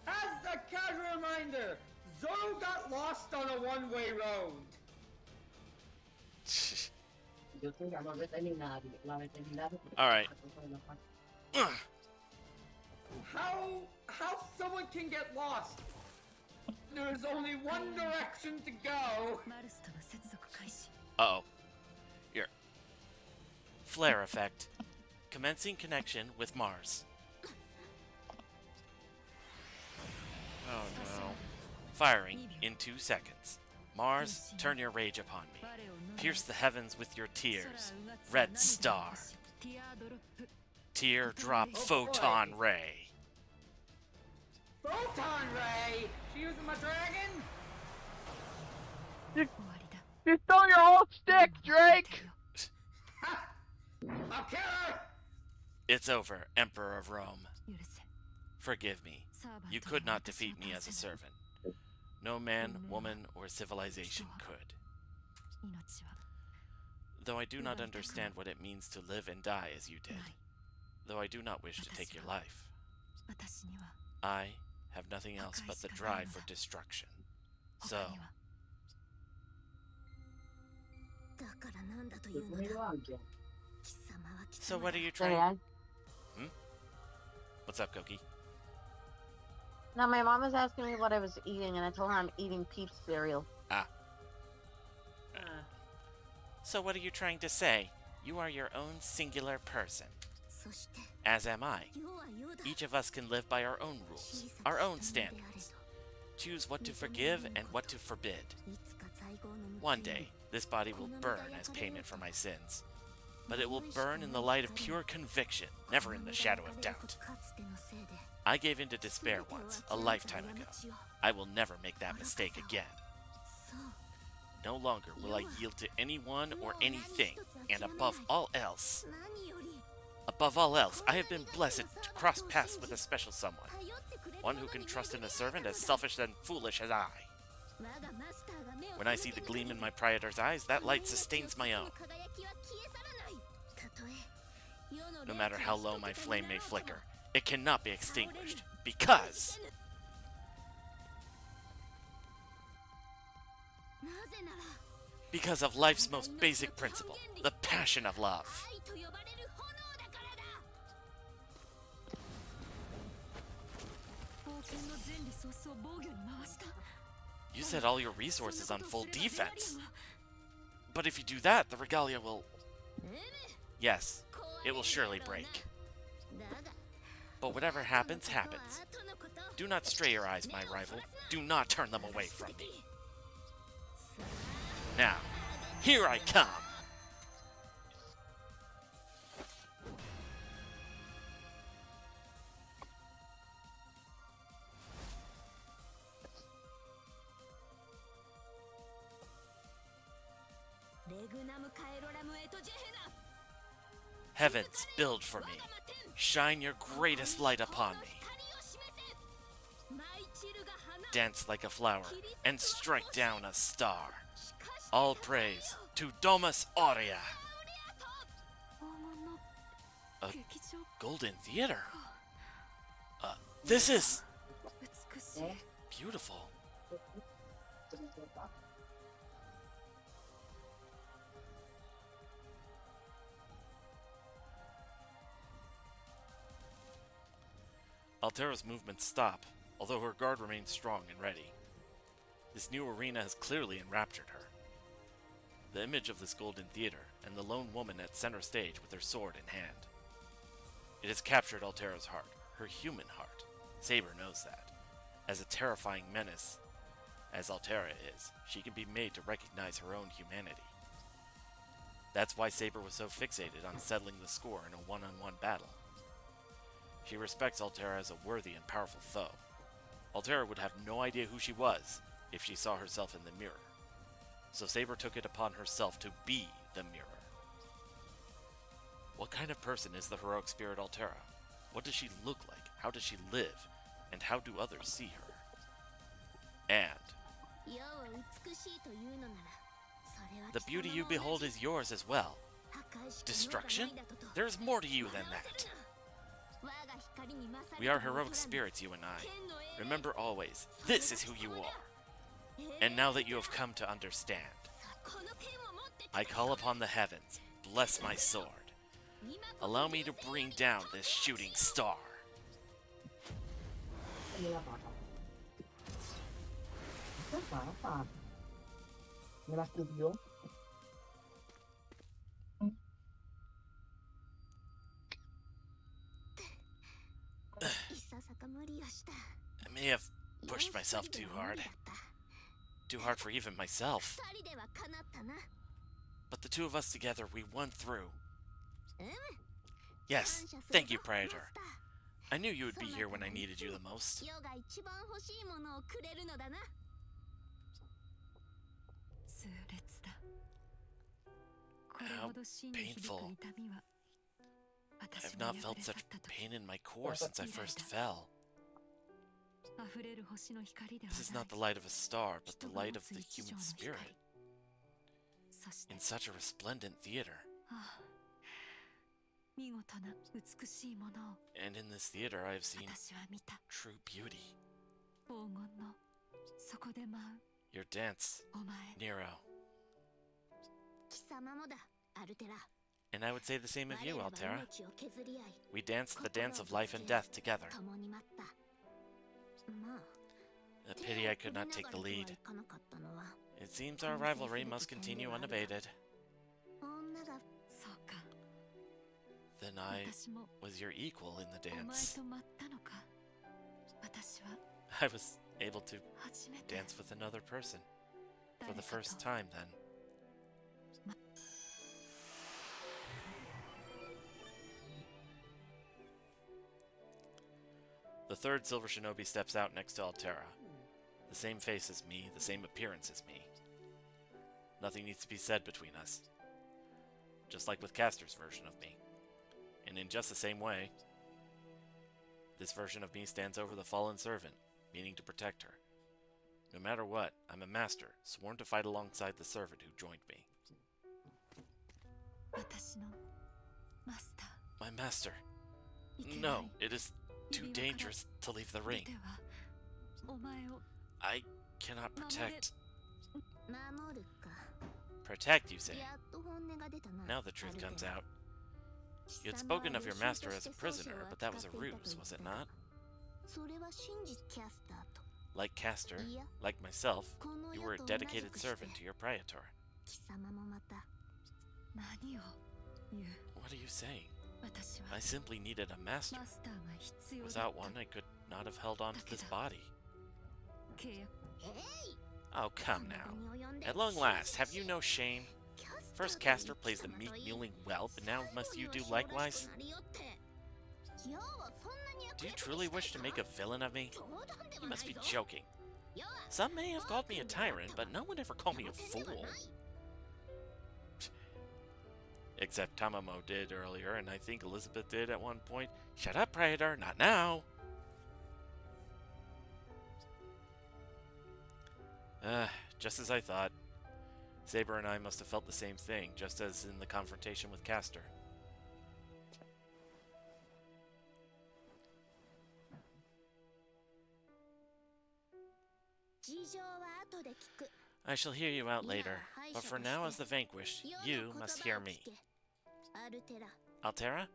As a casual reminder, Zoro got lost on a one-way road. Alright. How someone can get lost? There's only one direction to go. マルスとの接続開始。 Uh-oh. Here. Flare effect. Commencing connection with Mars. Oh no. Firing in 2 seconds. Mars, turn your rage upon me. Pierce the heavens with your tears. Red star. ティアドロップ。 Teardrop photon ray. Photon Ray! She using my dragon? 終わりだ。 You stole your whole stick, Drake! Ha! I'll kill her! It's over, Emperor of Rome. 許せ。 Forgive me. サーバント You は could not 私を defeat me as a 倒せない servant. No man, woman, or civilization could. 命は Though I do not understand what it means to live and die as you did. ない。 Though I do not wish to take your life. 私には I have nothing else but the drive for destruction. 他 So, には。だからなんだというのだ貴様は貴 so 様 what だ are you Sorry, trying? What's up, Koki? Now my mom was asking me what I was eating, and I told her I'm eating Peeps cereal. So what are you trying to say? You are your own singular person. そして As am I. 世は世だ Each of us can live by our own rules, our own standards. Choose what to forgive and what to forbid. いつか在郷の向こうに One day, this body will burn as payment for my sins. But it will burn in the light of pure conviction, never in the shadow of doubt. かつてのせいで I gave in to despair once, a lifetime ago. I will never make that mistake again. そう No longer will I yield to anyone or anything, and above all else, 何より I have been blessed to cross paths with a special someone. 頼ってくれる One who can trust in a servant as selfish and foolish as I. 我がマスターが目を When I see the gleam in my praetor's eyes, that light sustains my own. 輝きは消え去らないたとえ世の No matter how low my flame may flicker, it cannot be extinguished, because なぜなら because of life's most basic principle, the passion of love. 愛と呼ばれる炎だからだ 冒険の全リソースを防御に回した。 You set all your resources on full defense. But if you do that, the regalia will... Yes, it will surely break. だが But whatever happens, happens. 後のこと Do not stray your eyes, my rival. Do not turn them away from me. Now, here I come! Heavens, build for me. Shine your greatest light upon me. Dance like a flower and strike down a star. All praise to Domus Aurea. 黄金の A 劇場 golden theater. This is 美しい。 beautiful. Altera's movements stop, although her guard remains strong and ready. This new arena has clearly enraptured her. The image of this golden theater, and the lone woman at center stage with her sword in hand. It has captured Altera's heart, her human heart. Saber knows that. As a terrifying menace as Altera is, she can be made to recognize her own humanity. That's why Saber was so fixated on settling the score in a one-on-one battle. She respects Altera as a worthy and powerful foe. Altera would have no idea who she was if she saw herself in the mirror. So Saber took it upon herself to be the mirror. What kind of person is the heroic spirit Altera? What does she look like? How does she live? And how do others see her? And 世を美しいというのならそれは the beauty you behold is yours as well. 破壊しき Destruction? ようがないだとと There is more to you than that. 我が光 We are heroic spirits, you and I. Remember always, this is who you are. And now that you have come to understand, I call upon the heavens, bless my sword. Allow me to bring down this shooting star. I may have pushed myself too hard. Too hard for even myself. But the two of us together, we won through. Yes, thank you, Praetor. I knew you would be here when I needed you the most. How painful. I have not felt such pain in my core since I first fell. This is not the light of a star, but the light of the human spirit. In such a resplendent theater. And in this theater I have seen true beauty. Your dance, Nero. And I would say the same of you, Altera. We danced the dance of life and death together. A pity I could not take the lead. It seems our rivalry must continue unabated. Then I was your equal in the dance. I was able to dance with another person. For the first time, then. The third Silver Shinobi steps out next to Altera. The same face as me, the same appearance as me. Nothing needs to be said between us. Just like with Castor's version of me. And in just the same way, this version of me stands over the fallen servant, meaning to protect her. No matter what, I'm a master, sworn to fight alongside the servant who joined me. My master. No, it is too dangerous to leave the ring. I cannot protect. Protect, you say? Now the truth comes out. You had spoken of your master as a prisoner, but that was a ruse, was it not? Like Castor, like myself, you were a dedicated servant to your Praetor. What are you saying? I simply needed a master. Without one, I could not have held on to this body. Oh, come now. At long last, have you no shame? First Castor plays the meek-mewing whelp, and now must you do likewise? Do you truly wish to make a villain of me? You must be joking. Some may have called me a tyrant, but no one ever called me a fool. Except Tamamo did earlier, and I think Elizabeth did at one point. Shut up, Praetor, not now! Just as I thought. Saber and I must have felt the same thing, just as in the confrontation with Castor. I shall hear you out later, but for now as the vanquished, you must hear me. Altera?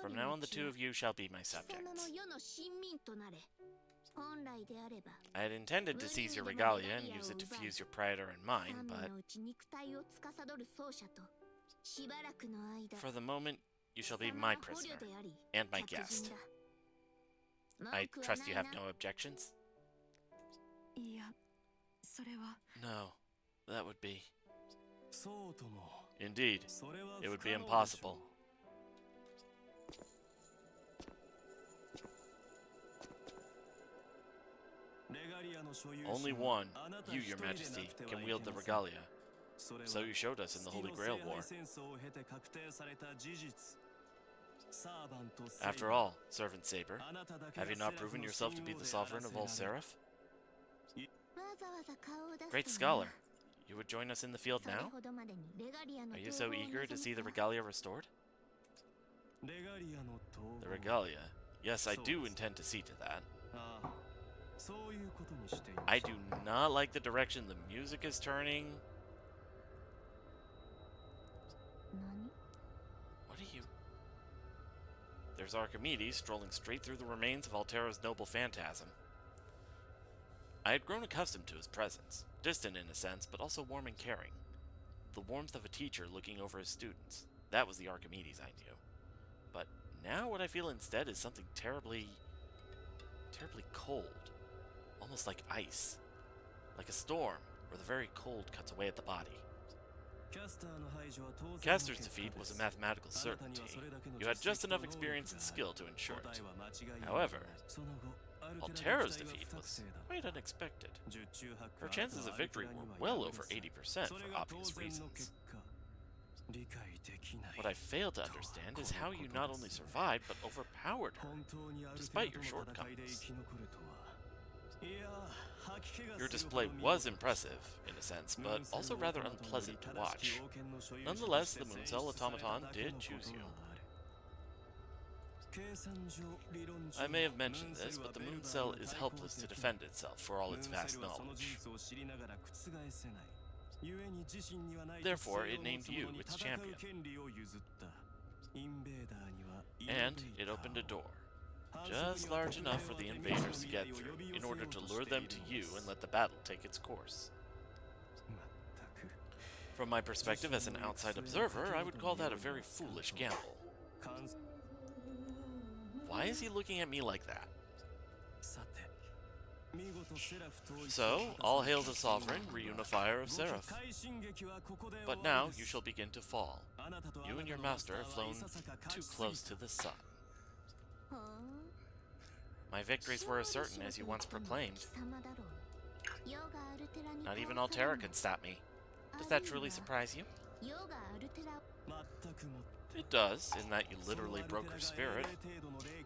From now on the two of you shall be my subjects. I had intended to seize your regalia and use it to fuse your Praetor and mine, but for the moment, you shall be my prisoner, and my guest. I trust you have no objections? No, that would be... Indeed, it would be impossible. Only one, you, your majesty, can wield the regalia. So you showed us in the Holy Grail War. After all, Servant Saber, have you not proven yourself to be the sovereign of all Seraph? Great scholar, you would join us in the field now? Are you so eager to see the regalia restored? The regalia, Yes, I do intend to see to that. ああ、そういうことにしていましょう。 I do not like the direction the music is turning. 何 What are you? There's Archimedes strolling straight through the remains of Altera's noble phantasm. I had grown accustomed to his presence, distant in a sense, but also warm and caring. The warmth of a teacher looking over his students. That was the Archimedes I knew. But now what I feel instead is something terribly cold. Almost like ice. Like a storm, where the very cold cuts away at the body. Caster's defeat was a mathematical certainty. You had just enough experience and skill to ensure it. However, Altera's defeat was quite unexpected. Her chances of victory were well over 80% for obvious reasons. What I fail to understand is how you not only survived, but overpowered her, despite your shortcomings. Your display was impressive, in a sense, but also rather unpleasant to watch. Nonetheless, the Mooncell automaton did choose you. I may have mentioned this, but the Mooncell is helpless to defend itself for all its vast knowledge. Therefore, it named you its champion. And it opened a door, just large enough for the invaders to get through, in order to lure them to you and let the battle take its course. From my perspective as an outside observer, I would call that a very foolish gamble. Why is he looking at me like that? So, all hail the sovereign, reunifier of Seraph. But now you shall begin to fall. You and your master have flown too close to the sun. My victories were as certain as you once proclaimed. Not even Altera can stop me. Does that truly surprise you? It does, in that you literally broke her spirit,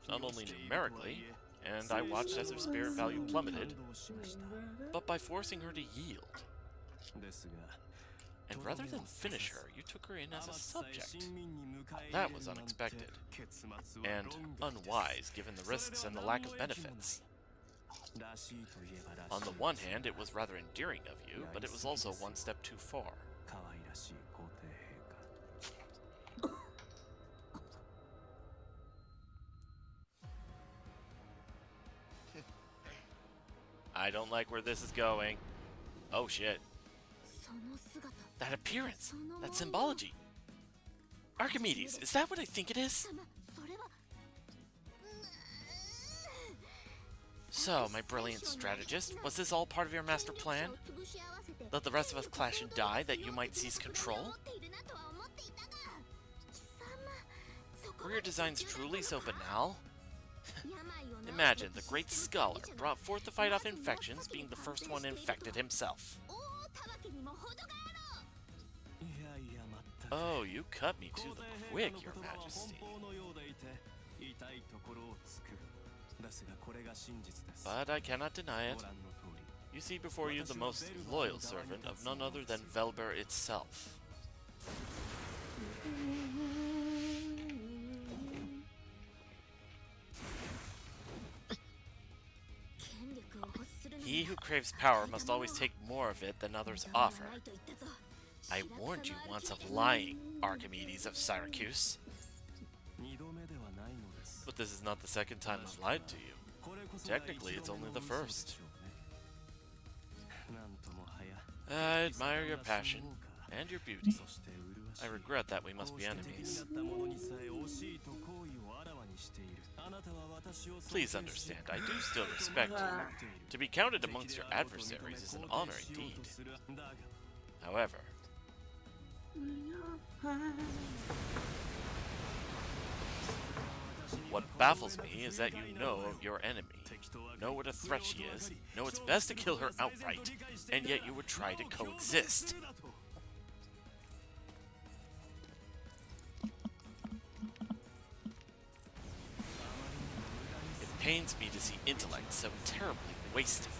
not only numerically, and I watched as her spirit value plummeted, but by forcing her to yield. And rather than finish her, you took her in as a subject. That was unexpected, and unwise given the risks and the lack of benefits. On the one hand, it was rather endearing of you, but it was also one step too far. I don't like where this is going. Oh shit. That appearance! That symbology! Archimedes, is that what I think it is? So, my brilliant strategist, was this all part of your master plan? Let the rest of us clash and die that you might seize control? Were your designs truly so banal? Imagine the great scholar brought forth to fight off infections, being the first one infected himself. Oh, you cut me to the quick, your majesty. But I cannot deny it. You see before you the most loyal servant of none other than Velber itself. He who craves power must always take more of it than others offer. I warned you once of lying, Archimedes of Syracuse. But this is not the second time I've lied to you. Technically, it's only the first. I admire your passion and your beauty. I regret that we must be enemies. Please understand, I do still respect you. To be counted amongst your adversaries is an honor indeed. However, what baffles me is that you know of your enemy, know what a threat she is, know it's best to kill her outright, and yet you would try to coexist. It pains me to see intellect so terribly wasted.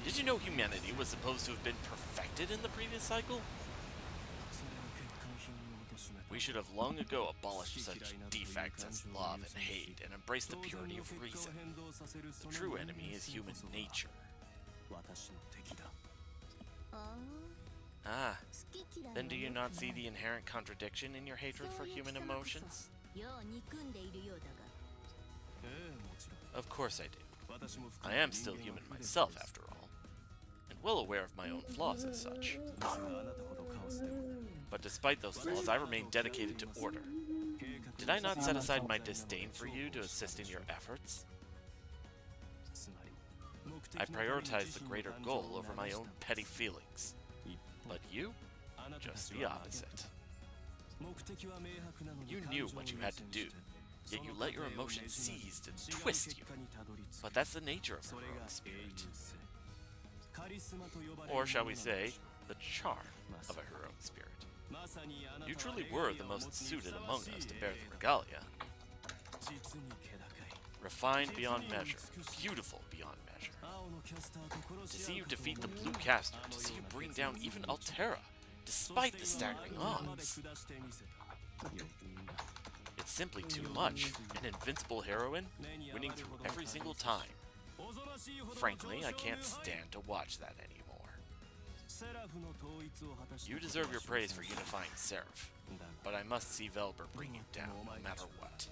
Did you know humanity was supposed to have been perfected in the previous cycle? We should have long ago abolished such defects as love and hate and embraced the purity of reason. The true enemy is human nature. Ah, then do you not see the inherent contradiction in your hatred for human emotions? Of course I do. I am still human myself, after all, and well aware of my own flaws as such. But despite those flaws, I remain dedicated to order. Did I not set aside my disdain for you to assist in your efforts? I prioritized the greater goal over my own petty feelings. But you? Just the opposite. You knew what you had to do, yet you let your emotions seize and twist you. But that's the nature of the heroic spirit. Or shall we say, the charm of a heroic spirit. You truly were the most suited among us to bear the regalia. Refined beyond measure, beautiful beyond measure. To see you defeat the Blue Caster, to see you bring down even Altera, despite the staggering odds. It's simply too much. An invincible heroine, winning through every single time. Frankly, I can't stand to watch that anymore. You deserve your praise for unifying Seraph, but I must see Velber bring it down, no matter what.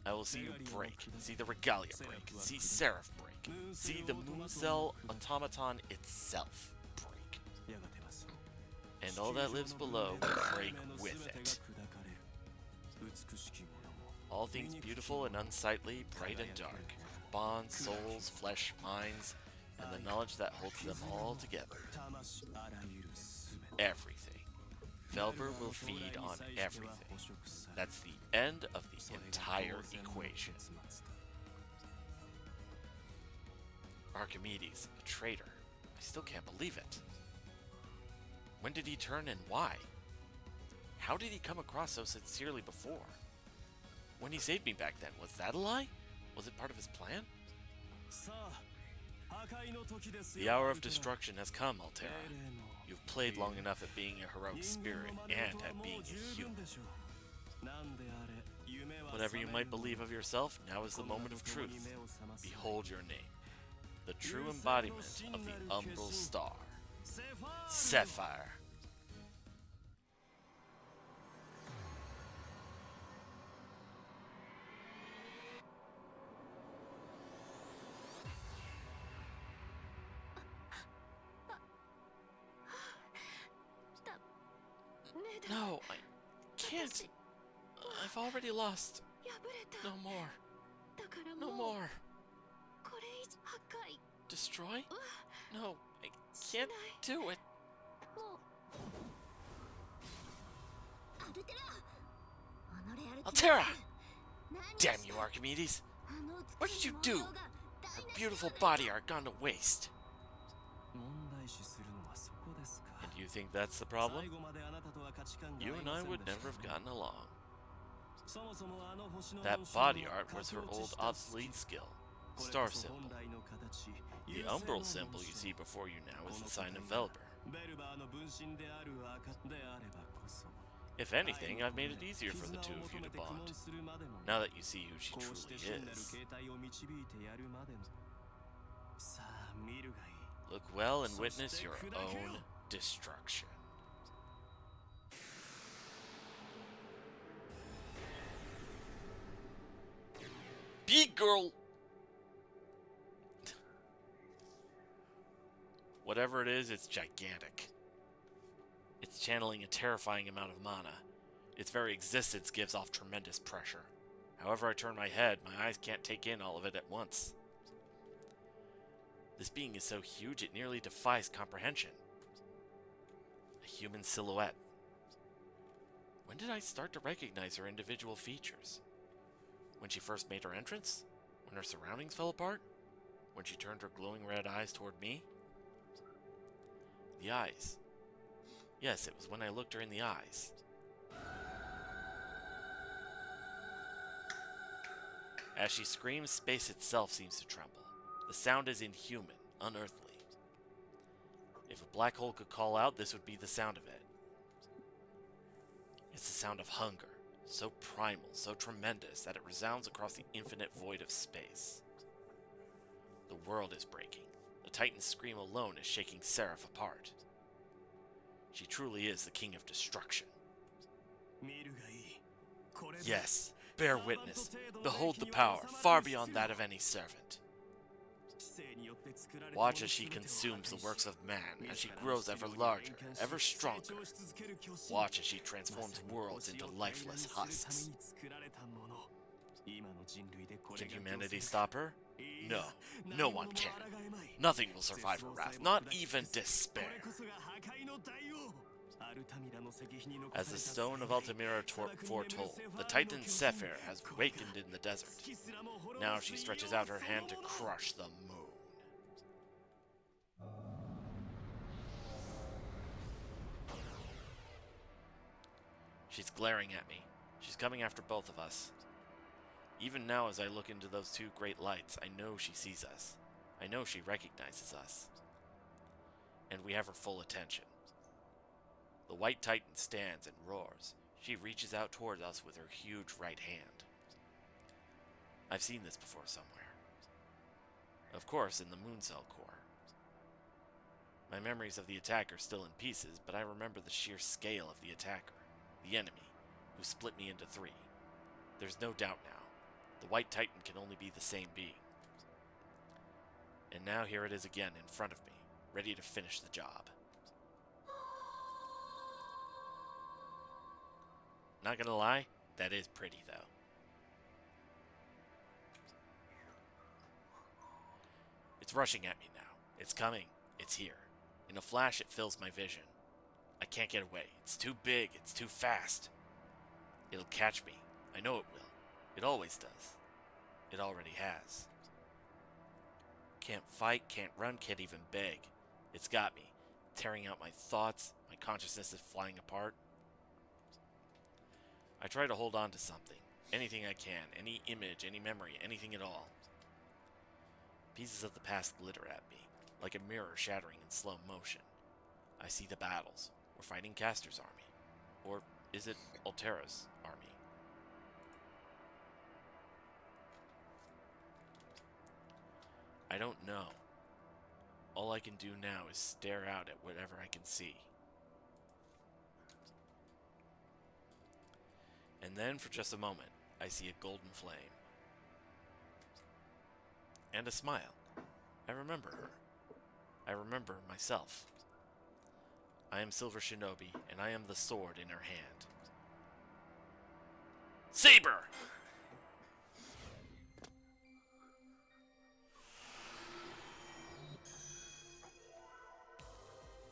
I will see you break, see the regalia break, see Seraph break, see the Moon Cell automaton itself break. And all that lives below will break with it. All things beautiful and unsightly, bright and dark, bonds, souls, flesh, minds, and the knowledge that holds them all together. Everything. Velber will feed on everything. That's the end of the entire equation. Archimedes, a traitor. I still can't believe it. When did he turn and why? How did he come across so sincerely before? When he saved me back then, was that a lie? Was it part of his plan? The hour of destruction has come, Altera. You've played long enough at being a heroic spirit and at being a human. Whatever you might believe of yourself, now is the moment of truth. Behold your name. The true embodiment of the Umbral Star. Sapphire. No, I can't. I've already lost. No more. No more. Destroy? No, I can't do it. Altera! Damn you, Archimedes! What did you do? Her beautiful body are gone to waste. And you think that's the problem? You and I would never have gotten along. That body art was her old obsolete skill, star symbol. The umbral symbol you see before you now is the sign of Velber. If anything, I've made it easier for the two of you to bond, now that you see who she truly is. Look well and witness your own destruction. Big girl! Whatever it is, it's gigantic. It's channeling a terrifying amount of mana. Its very existence gives off tremendous pressure. However I turn my head, my eyes can't take in all of it at once. This being is so huge it nearly defies comprehension. A human silhouette. When did I start to recognize her individual features? When she first made her entrance? When her surroundings fell apart? When she turned her glowing red eyes toward me? The eyes. Yes, it was when I looked her in the eyes. As she screams, space itself seems to tremble. The sound is inhuman, unearthly. If If a black hole could call out, this would be the sound of it. It's the sound of hunger, so primal, so tremendous that it resounds across the infinite void of space. The world is breaking. The Titan's scream alone is shaking Seraph apart. She truly is the king of destruction. Yes, bear witness. Behold the power, far beyond that of any servant. Watch as she consumes the works of man, as she grows ever larger, ever stronger. Watch as she transforms worlds into lifeless husks. Can humanity stop her? No, no one can. Nothing will survive her wrath, not even despair. As the stone of Altamira foretold, the Titan Sephir has wakened in the desert. Now she stretches out her hand to crush the moon. She's glaring at me. She's coming after both of us. Even now, as I look into those two great lights, I know she sees us. I know she recognizes us. And we have her full attention. The White Titan stands and roars. She reaches out toward us with her huge right hand. I've seen this before somewhere. Of course, in the Moon Cell core. My memories of the attack are still in pieces, but I remember the sheer scale of the attacker, the enemy, who split me into three. There's no doubt now. The White Titan can only be the same being. And now here it is again in front of me, ready to finish the job. Not gonna lie, that is pretty though. It's rushing at me now. It's coming. It's here. In a flash, it fills my vision. I can't get away. It's too big. It's too fast. It'll catch me. I know it will. It always does. It already has. Can't fight, can't run, can't even beg. It's got me, tearing out my thoughts. My consciousness is flying apart. I try to hold on to something. Anything I can. Any image, any memory, anything at all. Pieces of the past glitter at me, like a mirror shattering in slow motion. I see the battles. We're fighting Castor's army. Or is it Altera's army? I don't know. All I can do now is stare out at whatever I can see. And then, for just a moment, I see a golden flame. And a smile. I remember her. I remember myself. I am Silver Shinobi, and I am the sword in her hand. Saber!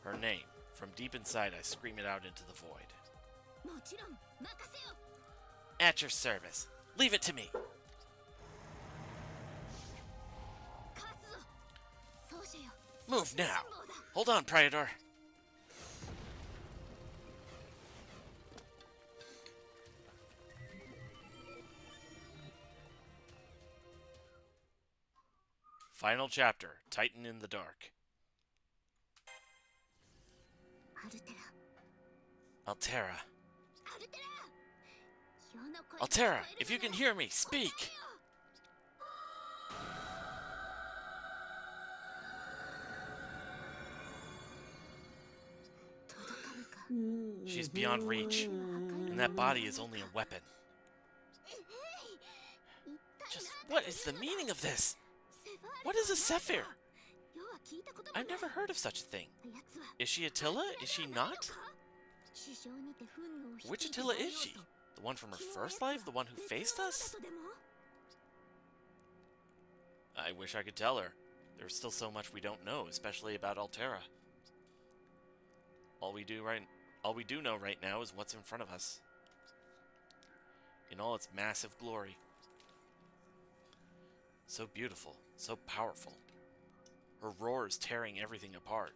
Her name. From deep inside, I scream it out into the void. At your service. Leave it to me. Move now. Hold on, Praetor. Final chapter, Titan in the Dark. Altera. Altera, if you can hear me, speak! She's beyond reach, and that body is only a weapon. Just what is the meaning of this? What is a Sephir? I've never heard of such a thing. Is she Attila? Is she not? Which Attila is she? The one from her first life? The one who faced us? I wish I could tell her. There's still so much we don't know, especially about Altera. All we do know right now is what's in front of us. In all its massive glory. So beautiful, so powerful. Her roar is tearing everything apart.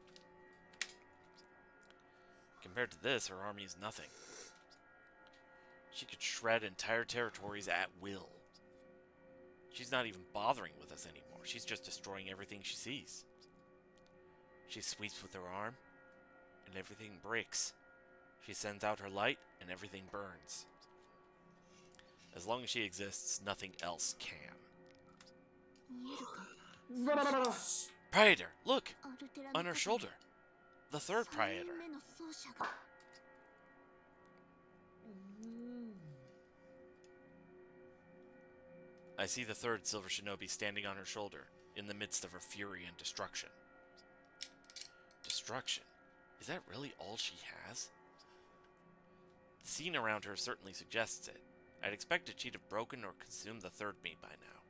Compared to this, her army is nothing. She could shred entire territories at will. She's not even bothering with us anymore. She's just destroying everything she sees. She sweeps with her arm, and everything breaks. She sends out her light, and everything burns. As long as she exists, nothing else can. Praetor, look! On her shoulder. The third Praetor. I see the third Silver Shinobi standing on her shoulder, in the midst of her fury and destruction. Destruction? Is that really all she has? The scene around her certainly suggests it. I'd expected she'd have broken or consumed the third me by now.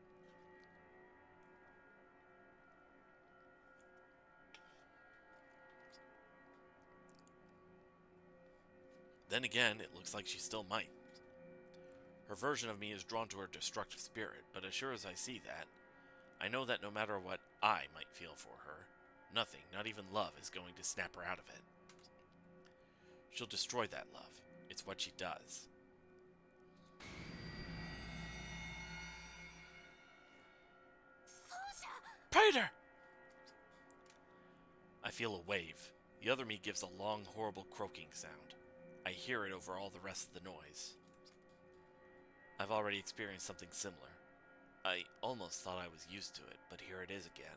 Then again, it looks like she still might. Her version of me is drawn to her destructive spirit, but as sure as I see that, I know that no matter what I might feel for her, nothing, not even love, is going to snap her out of it. She'll destroy that love. It's what she does. Praetor! I feel a wave. The other me gives a long, horrible croaking sound. I hear it over all the rest of the noise. I've already experienced something similar. I almost thought I was used to it, but here it is again.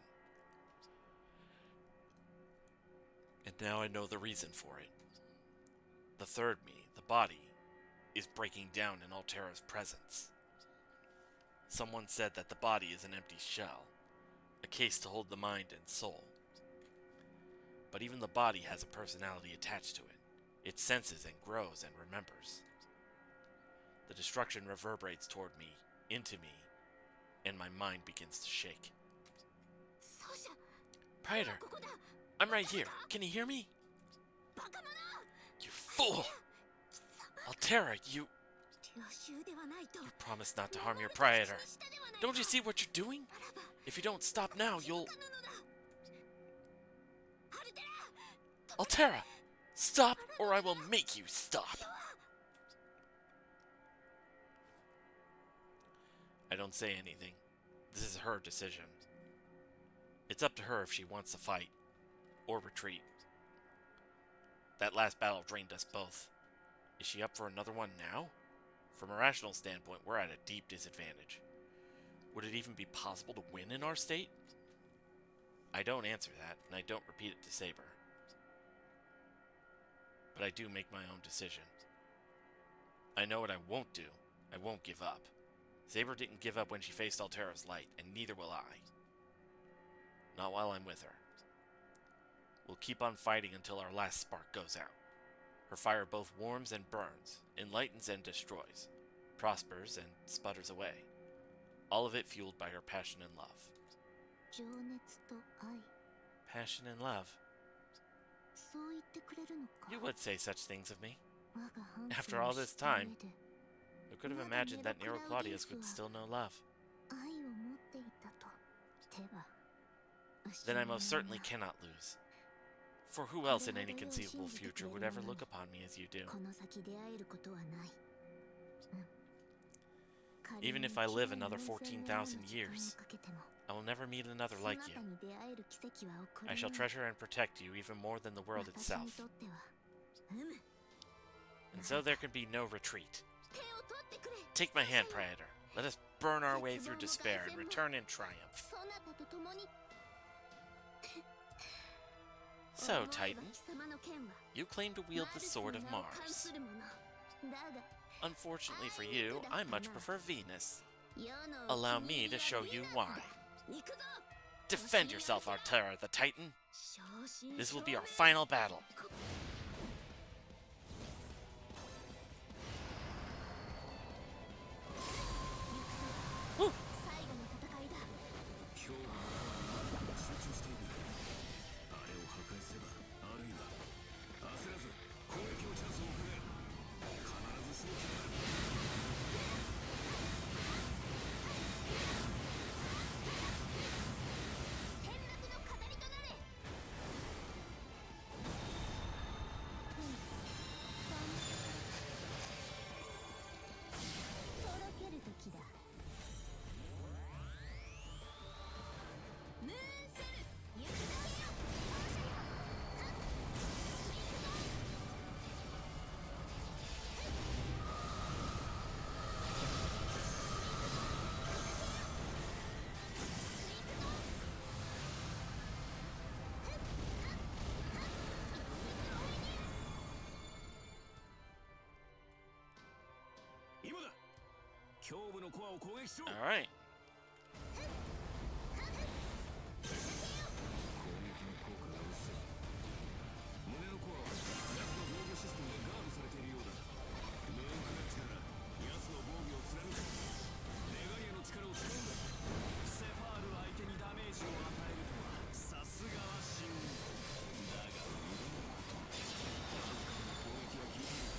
And now I know the reason for it. The third me, the body, is breaking down in Altera's presence. Someone said that the body is an empty shell, a case to hold the mind and soul. But even the body has a personality attached to it. It senses and grows and remembers. The destruction reverberates toward me, into me, and my mind begins to shake. Praetor, I'm right here. Can you hear me? You fool! Altera, you promised not to harm your Praetor. Don't you see what you're doing? If you don't stop now, you'll... Altera! Stop, or I will make you stop! I don't say anything. This is her decision. It's up to her if she wants to fight, or retreat. That last battle drained us both. Is she up for another one now? From a rational standpoint, we're at a deep disadvantage. Would it even be possible to win in our state? I don't answer that, and I don't repeat it to Saber. But I do make my own decision. I know what I won't do. I won't give up. Saber didn't give up when she faced Altera's light, and neither will I. Not while I'm with her. We'll keep on fighting until our last spark goes out. Her fire both warms and burns, enlightens and destroys, prospers and sputters away. All of it fueled by her passion and love. Passion and love. You would say such things of me. After all this time, who could have imagined that Nero Claudius would still know love? Then I most certainly cannot lose. For who else in any conceivable future would ever look upon me as you do? Even if I live another 14,000 years, I will never meet another like you. I shall treasure and protect you even more than the world itself. And so there can be no retreat. Take my hand, Praetor. Let us burn our way through despair and return in triumph. So, Titan, you claim to wield the Sword of Mars. Unfortunately for you, I much prefer Venus. Allow me to show you why. Defend yourself, Altera the Titan. This will be our final battle. Woo! 部のコアを攻撃しろ。 All right. 攻撃の効果が薄い。胸のコアは奴の防御システムでガードされているようだ。ムーンクラッチなら奴の防御を貫く。ネガリアの力を使うんだ。セファール相手にダメージを与えるとはさすがは神だが腕のことわずかな攻撃は効いている。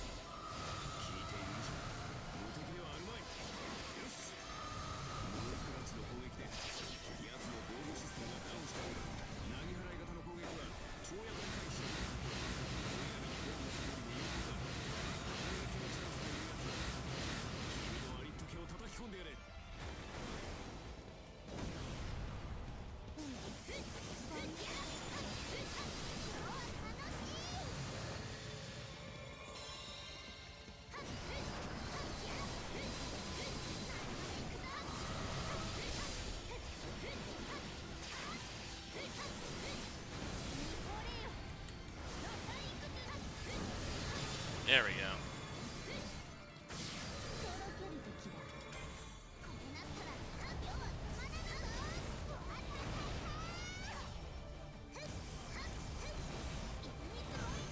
効いている以上無敵ではあるまい。よし、ムーンクラッチの攻撃で奴の防御システムがダウンしたようだ。投げ払い型の攻撃は跳躍に対して女神に防御するよりも有効だ。攻撃のチャンスというやつだ。君のありったけを叩き込んでやれ。There we go.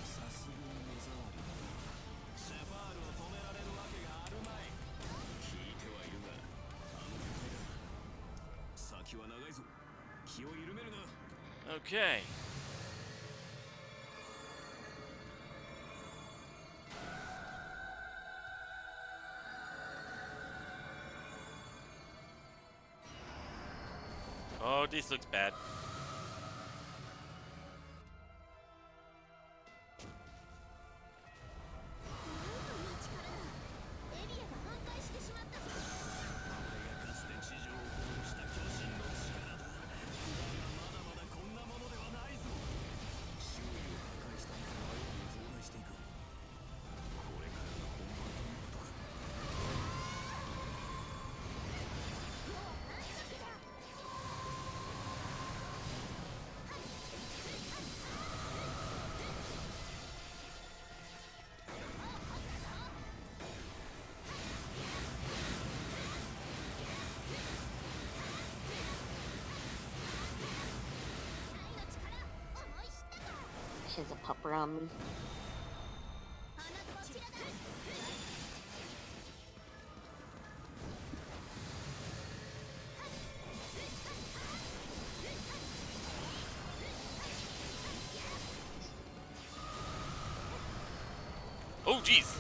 さすがに目障りだな。セファールを止められるわけがあるまい。聞いてはいるが、あの巨体だ。先は長いぞ。気を緩めるな。 Okay. Oh, this looks bad. エリアが反対してしまったぞ。これがかつて地上を滅ぼした巨人の力だ。だがまだまだこんなものではないぞ。周囲を破壊した後は容に増大していく。これからが本番ということか。She's a pup around me. こちらだ。 Oh, jeez.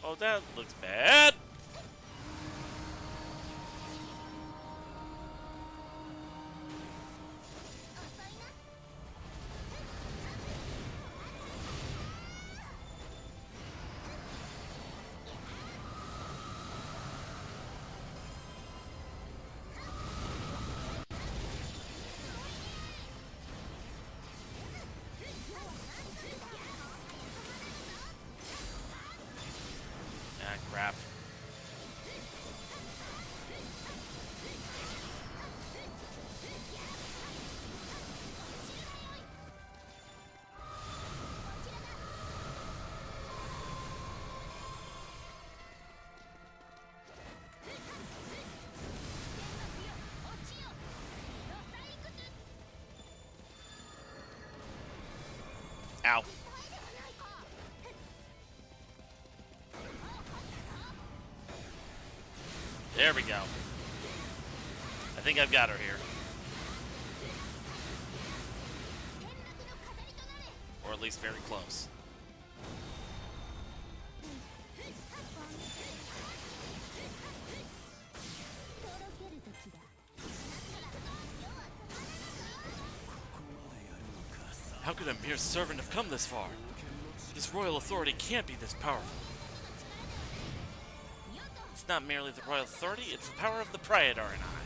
Oh, that looks bad. Ah, crap. Ow. There we go. I think I've got her here. Or at least very close. How could a mere servant have come this far? This royal authority can't be this powerful. It's not merely the royal authority, it's the power of the Praetor and I.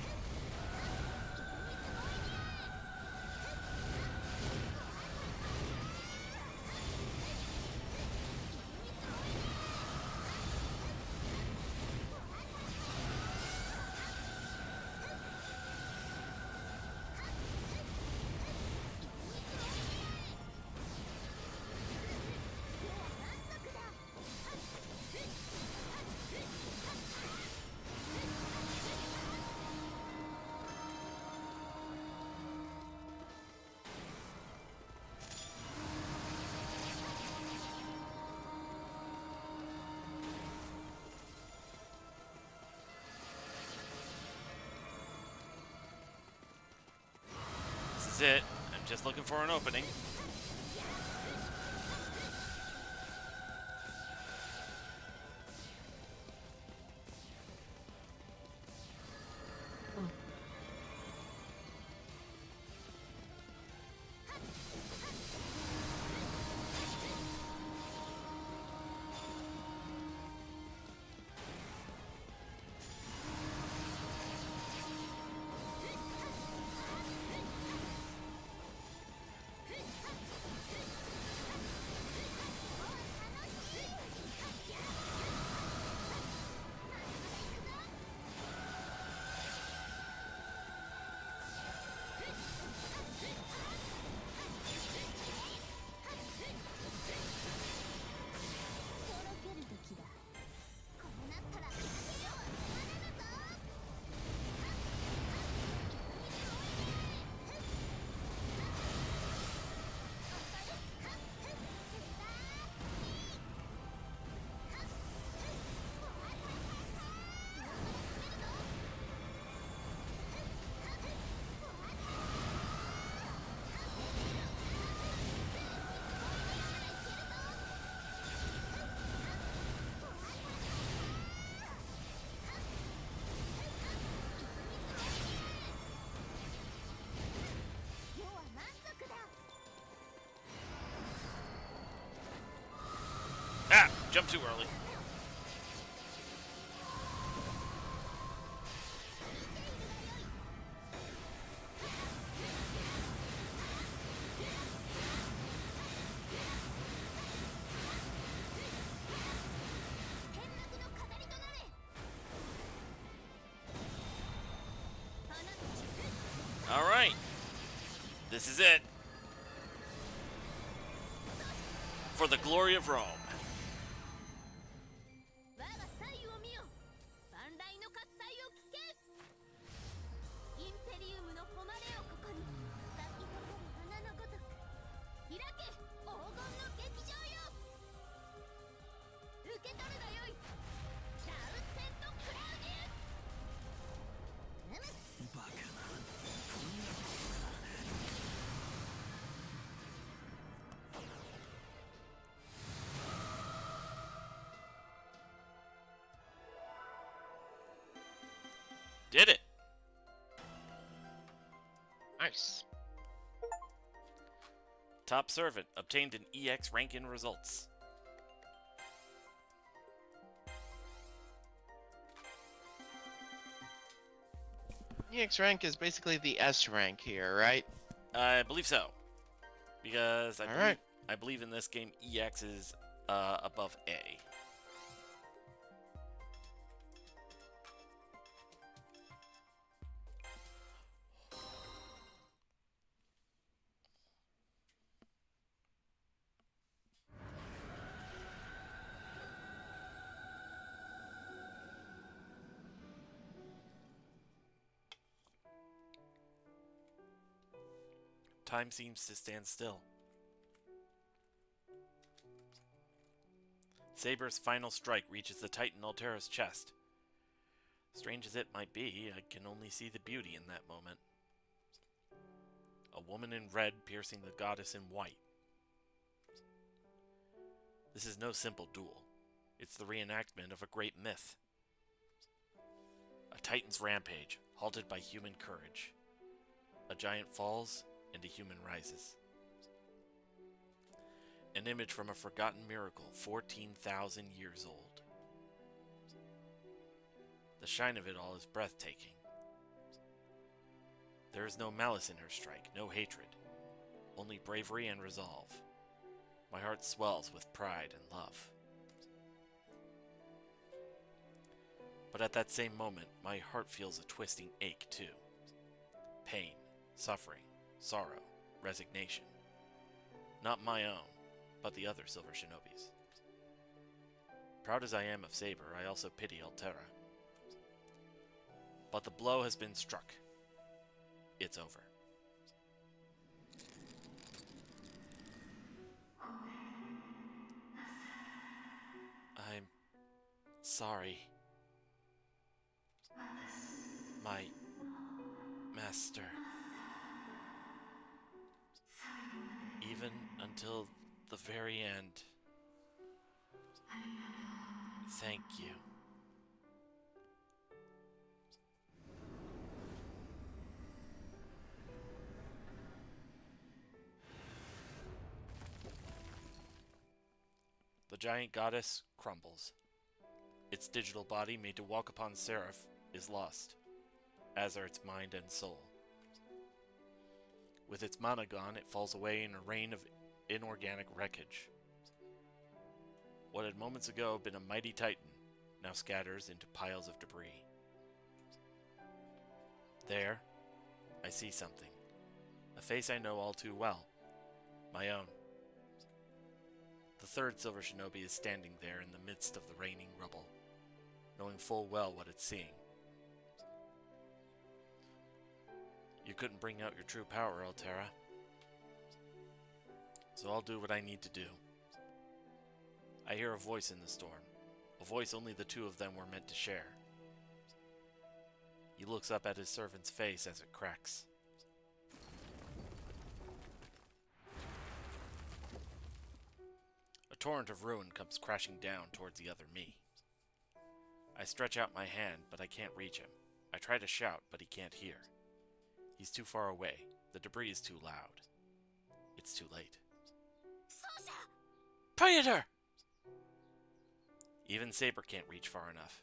This is it. I'm just looking for an opening. Ah! Jumped too early. All right. This is it. For the glory of Rome. 我が才を見よ、万来の喝采を聞け。インペリウムの誉れをここに、咲き誇る花のごとく開け、黄金の劇場よ。受け取るがよい、シャウセント・クラウディウス。バカな。 Did it. Nice. Top servant obtained an EX rank in results. EX rank is basically the S rank here, right? I believe so. Because I, Alright. I believe in this game EX is above A. Time seems to stand still. Saber's final strike reaches the Titan Altera's chest. Strange as it might be, I can only see the beauty in that moment. A woman in red piercing the goddess in white. This is no simple duel. It's the reenactment of a great myth. A Titan's rampage, halted by human courage. A giant falls, and a human rises. An image from a forgotten miracle, 14,000 years old. The shine of it all is breathtaking. There is no malice in her strike, no hatred, only bravery and resolve. My heart swells with pride and love. But at that same moment, my heart feels a twisting ache too. Pain, suffering, sorrow, resignation. Not my own, but the other Silver Shinobi's. Proud as I am of Saber, I also pity Altera. But the blow has been struck. It's over. I'm sorry. My master. Even until the very end. Thank you. The giant goddess crumbles. Its digital body, made to walk upon Seraph, is lost, as are its mind and soul. With its mana gone, it falls away in a rain of inorganic wreckage. What had moments ago been a mighty titan now scatters into piles of debris. There, I see something. A face I know all too well. My own. The third Silver Shinobi is standing there in the midst of the raining rubble, knowing full well what it's seeing. You couldn't bring out your true power, Altera. So I'll do what I need to do. I hear a voice in the storm, a voice only the two of them were meant to share. He looks up at his servant's face as it cracks. A torrent of ruin comes crashing down towards the other me. I stretch out my hand, but I can't reach him. I try to shout, but he can't hear. He's too far away. The debris is too loud. It's too late. Praetor! Even Saber can't reach far enough.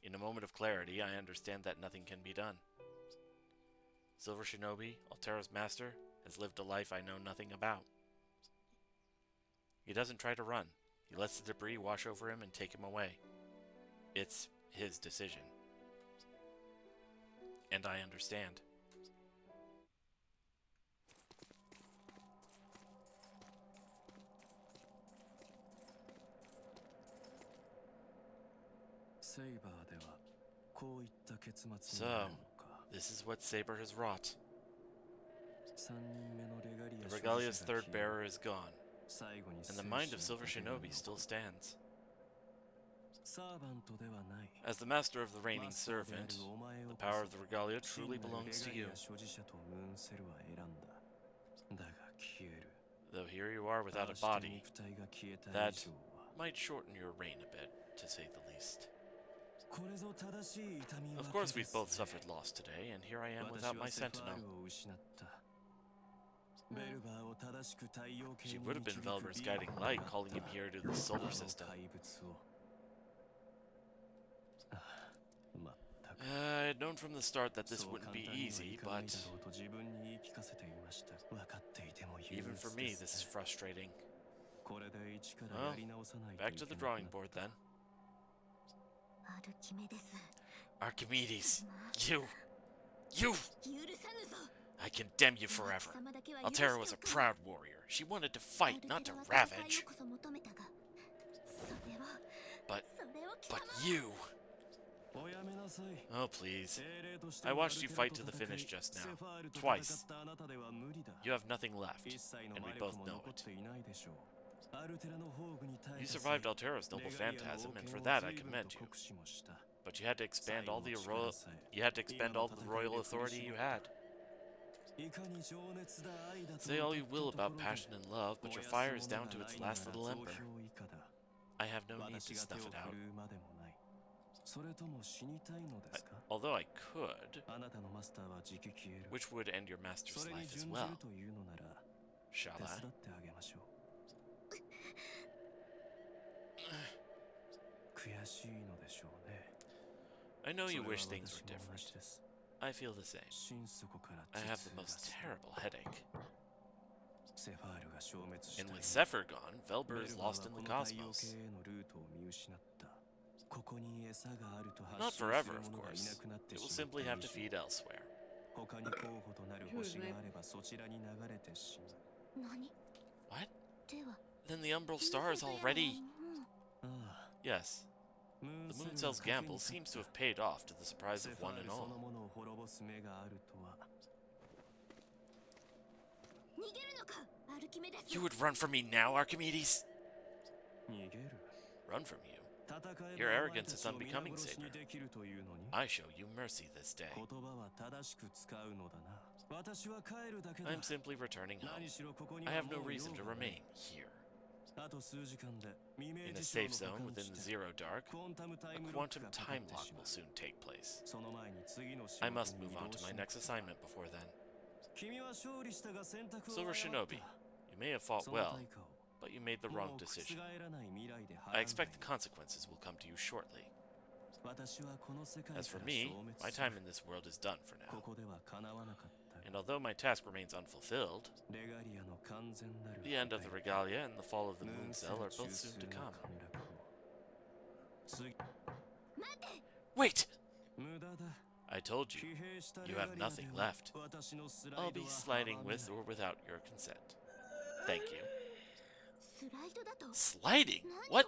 In a moment of clarity, I understand that nothing can be done. Silver Shinobi, Altera's master, has lived a life I know nothing about. He doesn't try to run. He lets the debris wash over him and take him away. It's his decision. And I understand. So, this is what Saber has wrought. The Regalia's third bearer is gone, and the mind of Silver Shinobi still stands. As the master of the reigning servant, the power of the Regalia truly belongs to you. Though here you are without a body, that might shorten your reign a bit, to say the least. Of course, we've both suffered loss today, and here I am without my sentinel. She would have been Velber's guiding light, calling him here to the solar system. I had known from the start that this wouldn't be easy, but even for me, this is frustrating. Well, back to the drawing board then. Archimedes, you! I condemn you forever. Altera was a proud warrior. She wanted to fight, not to ravage. But you... Oh, please. I watched you fight to the finish just now. Twice. You have nothing left, and we both know it. You survived Altera's noble phantasm, and for that I commend you. But you had to expend all the royal authority you had. Say all you will about passion and love, but your fire is down to its last little ember. I have no need to snuff it out. Although I could, which would end your master's life as well. Shall I? I know you wish things were different. I feel the same. I have the most terrible headache. And with Zephyr gone, Velber is lost in the cosmos. Not forever, of course. It will simply have to feed elsewhere. What? Then the Umbral Star is already... Yes. The Moon Cell's gamble seems to have paid off to the surprise of one and all. You would run from me now, Archimedes? Run from you? Your arrogance is unbecoming, Saber. I show you mercy this day. I'm simply returning home. I have no reason to remain here. In a safe zone within the Zero Dark, a quantum time lock will soon take place. I must move on to my next assignment before then. Silver Shinobi, you may have fought well, but you made the wrong decision. I expect the consequences will come to you shortly. As for me, my time in this world is done for now. And although my task remains unfulfilled, the end of the Regalia and the fall of the Moon Cell are both soon to come. Wait! I told you, you have nothing left. I'll be sliding with or without your consent. Thank you. Sliding? What?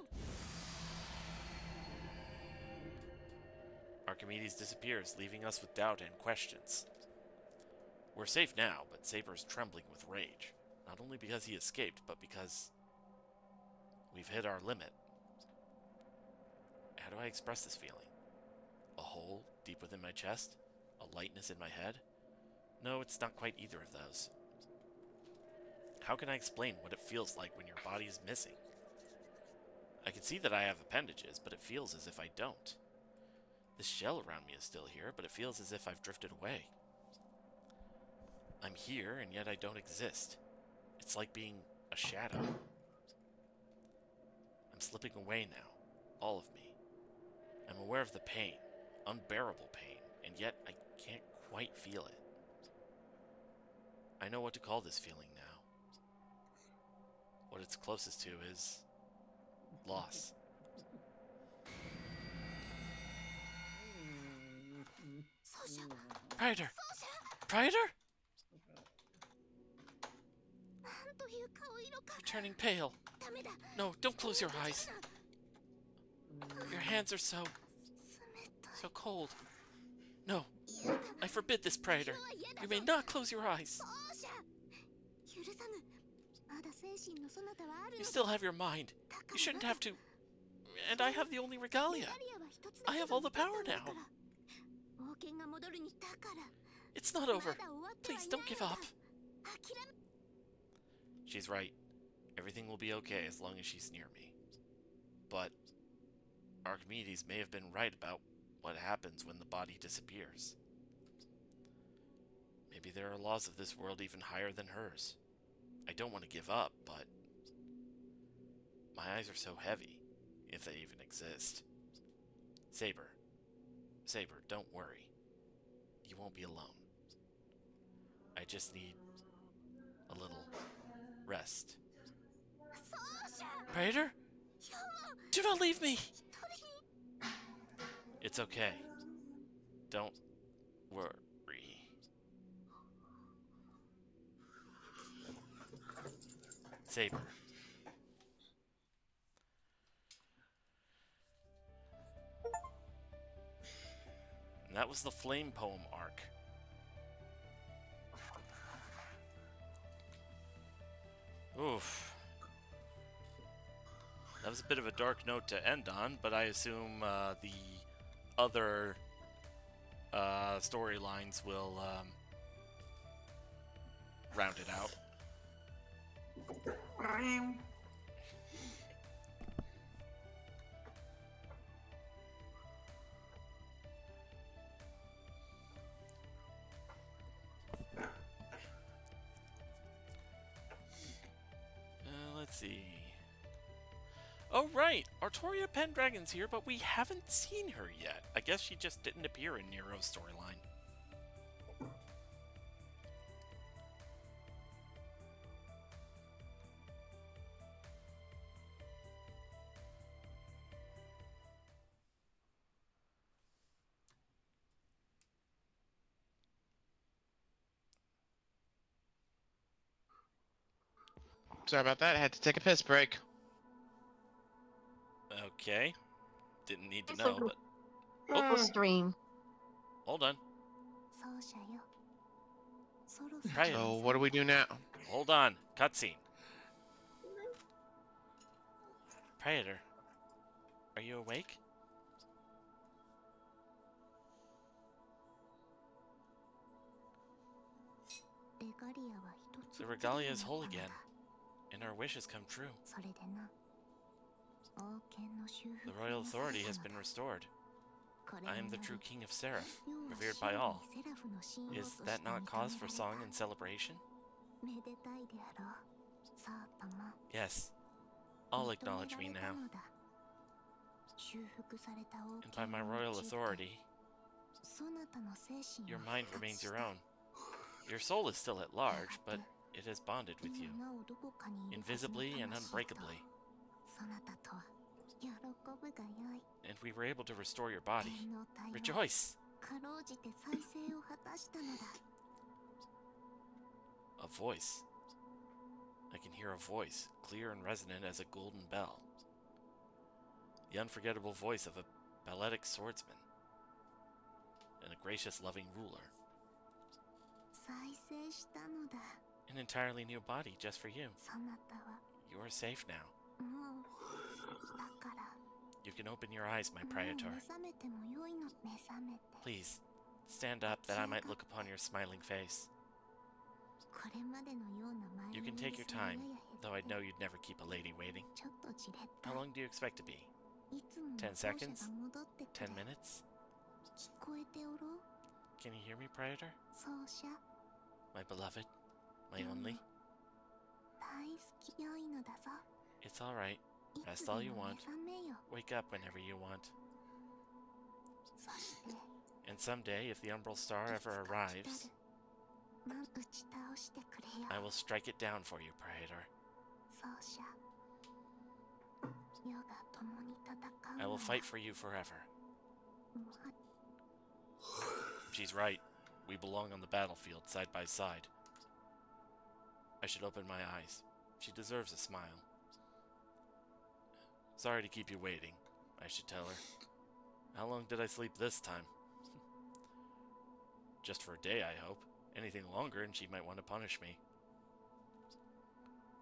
Archimedes disappears, leaving us with doubt and questions. We're safe now, but Saber's trembling with rage. Not only because he escaped, but because we've hit our limit. How do I express this feeling? A hole deep within my chest? A lightness in my head? No, it's not quite either of those. How can I explain what it feels like when your body is missing? I can see that I have appendages, but it feels as if I don't. This shell around me is still here, but it feels as if I've drifted away. I'm here, and yet I don't exist. It's like being a shadow. I'm slipping away now, all of me. I'm aware of the pain, unbearable pain, and yet I can't quite feel it. I know what to call this feeling now. What it's closest to is loss. Praetor! Praetor? You're turning pale. No, don't close your eyes. Your hands are so cold. No, I forbid this, Praetor. You may not close your eyes. You still have your mind. You shouldn't have to. And I have the only regalia. I have all the power now. It's not over. Please don't give up. She's right. Everything will be okay as long as she's near me. But Archimedes may have been right about what happens when the body disappears. Maybe there are laws of this world even higher than hers. I don't want to give up, but my eyes are so heavy, if they even exist. Saber, don't worry. You won't be alone. I just need a little rest. Praetor? Do not leave me! It's okay. Don't worry. Saber. And that was the Flame Poem arc. Oof. That was a bit of a dark note to end on, but I assume the other storylines will round it out. Let's see. Oh, right! Artoria Pendragon's here, but we haven't seen her yet. I guess she just didn't appear in Nero's storyline. Sorry about that. I had to take a piss break. Okay. Didn't need to It's know, a but... full stream. Hold on. 奏者よそろそろ Right. So what do we do now? Hold on. Cutscene. Praetor. Are you awake? The regalia is whole again, and our wishes come true. The royal authority has been restored. I am the true king of Seraph, revered by all. Is that not cause for song and celebration? Yes. All acknowledge me now. And by my royal authority, your mind remains your own. Your soul is still at large, but it has bonded with you, invisibly and unbreakably. And we were able to restore your body. Rejoice! A voice. I can hear a voice, clear and resonant as a golden bell. The unforgettable voice of a balletic swordsman and a gracious, loving ruler. An entirely new body just for you. You are safe now. You can open your eyes, my praetor. Please, stand up that I might look upon your smiling face. You can take your time, though I know you'd never keep a lady waiting. How long do you expect to be? 10 seconds? 10 minutes? Can you hear me, praetor? My beloved, my only. It's alright. Rest all you want. Wake up whenever you want. And someday, if the Umbral Star ever arrives, I will strike it down for you, praetor. I will fight for you forever. She's right. We belong on the battlefield, side by side. I should open my eyes. She deserves a smile. Sorry to keep you waiting, I should tell her. How long did I sleep this time? Just for a day, I hope. Anything longer and she might want to punish me.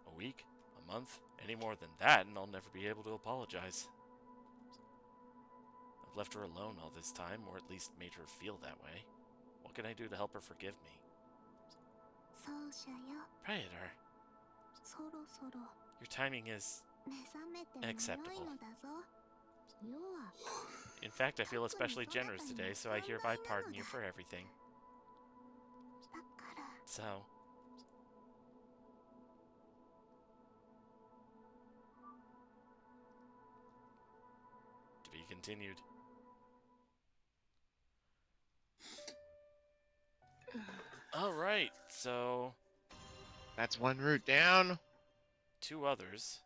A week? A month? Any more than that and I'll never be able to apologize. I've left her alone all this time, or at least made her feel that way. What can I do to help her forgive me? Praetor, your timing is acceptable. In fact, I feel especially generous today, so I hereby pardon you for everything. So, to be continued. Alright, so That's one route down. 2 others.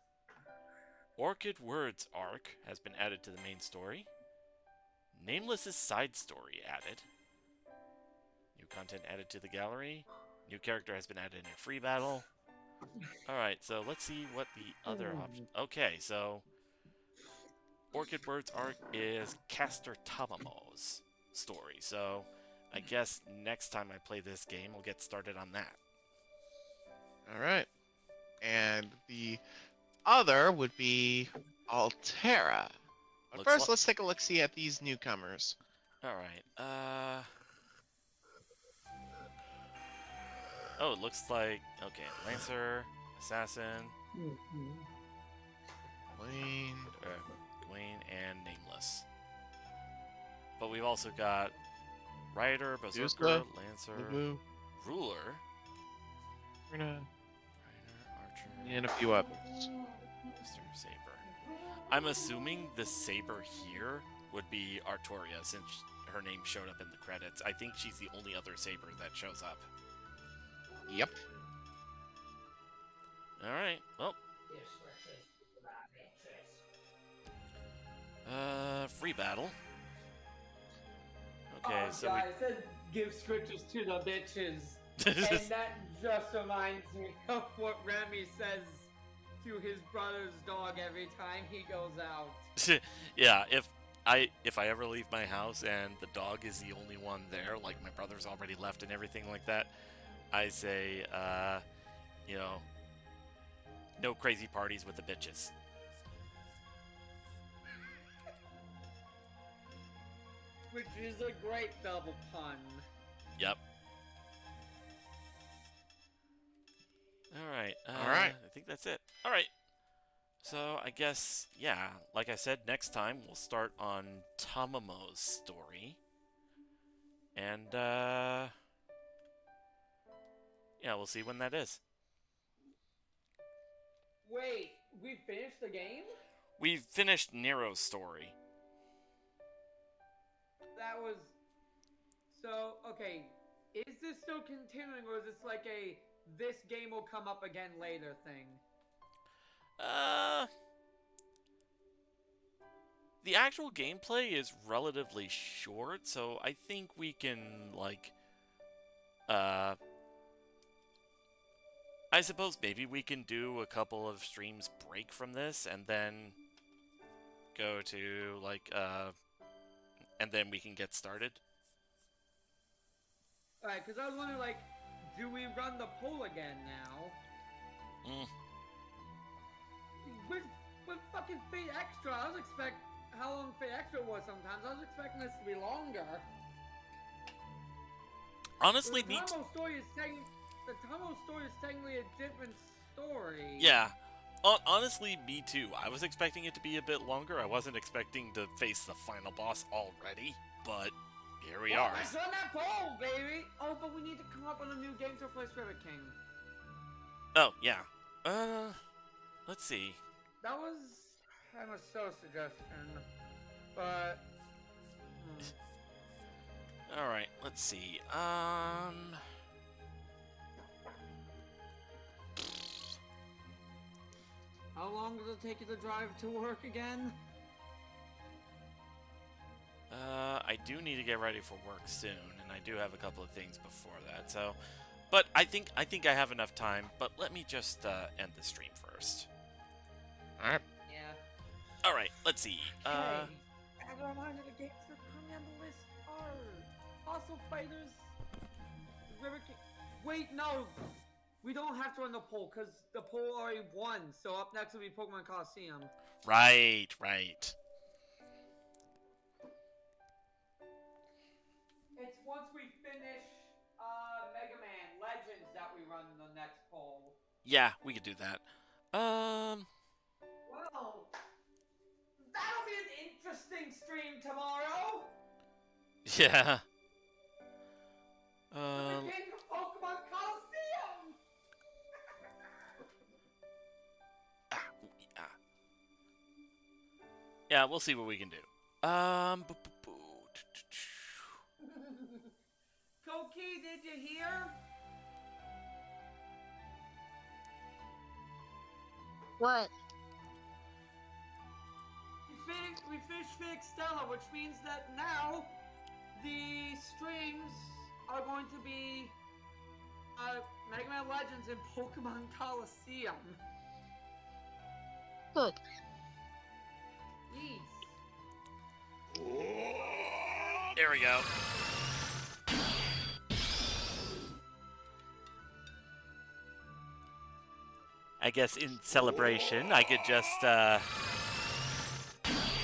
Orchid Words arc has been added to the main story. Nameless's side story added. New content added to the gallery. New character has been added in a free battle. Alright, so let's see what the other option. Okay, so Orchid Words arc is Caster Tamamo's story. So I guess next time I play this game, we'll get started on that. Alright. And the other would be Altera. But Looks first, li- let's take a look-see at these newcomers. Alright, oh, it looks like... Okay, Lancer, Assassin, Wayne. Dwayne, and Nameless. But we've also got Rider, Berserker, Medusa, Lancer, Lubu, Ruler, Rina, Rider, Archer, and a few others. Mr. Saber. I'm assuming the saber here would be Artoria, since her name showed up in the credits. I think she's the only other saber that shows up. Yep. Alright, well. Free battle. Okay, Oh, so God, I said give scritches to the bitches. And that just reminds me of what Remy says to his brother's dog every time he goes out. Yeah, if I ever leave my house and the dog is the only one there, like my brother's already left and everything like that, I say, you know, no crazy parties with the bitches. Which is a great double pun. Yep. Alright. Alright. I think that's it. Alright. So, I guess, yeah, like I said, next time we'll start on Tamamo's story. And, yeah, we'll see when that is. Wait, we finished the game? We've finished Nero's story. That was... So, okay, is this still continuing, or is this like a this game will come up again later thing? The actual gameplay is relatively short, so I think we can, like, I suppose maybe we can do a couple of streams break from this, and then go to, like, and then we can get started. Alright, because I was wondering, like, do we run the poll again now? With fucking Fate Extra, I was expecting how long Fate Extra was sometimes. I was expecting this to be longer. Honestly, the Tomo story is technically a different story. Yeah. Honestly, me too. I was expecting it to be a bit longer. I wasn't expecting to face the final boss already, but here we are. Let's run that poll, baby! Oh, but we need to come up with a new game to replace River King. Oh, yeah. Let's see. That was... I'm a suggestion, but... Alright, let's see. How long does it take you to drive to work again? I do need to get ready for work soon, and I do have a couple of things before that, so... But I think I have enough time, but let me just, end the stream first. Alright. Yeah. Alright, let's see. As a reminder, the games that come on the list are Fossil Fighters, River King... Wait, no! We don't have to run the poll, because the poll already won, so up next will be Pokemon Coliseum. Right. It's once we finish Mega Man Legends that we run the next poll. Yeah, we could do that. Well, that'll be an interesting stream tomorrow. Yeah. The beginning of Pokemon Coliseum. Yeah, we'll see what we can do. Koki, did you hear? What? We finished EXTELLA, which means that now the streams are going to be Mega Man Legends and Pokemon Coliseum. Good. Please. There we go. I guess in celebration, I could just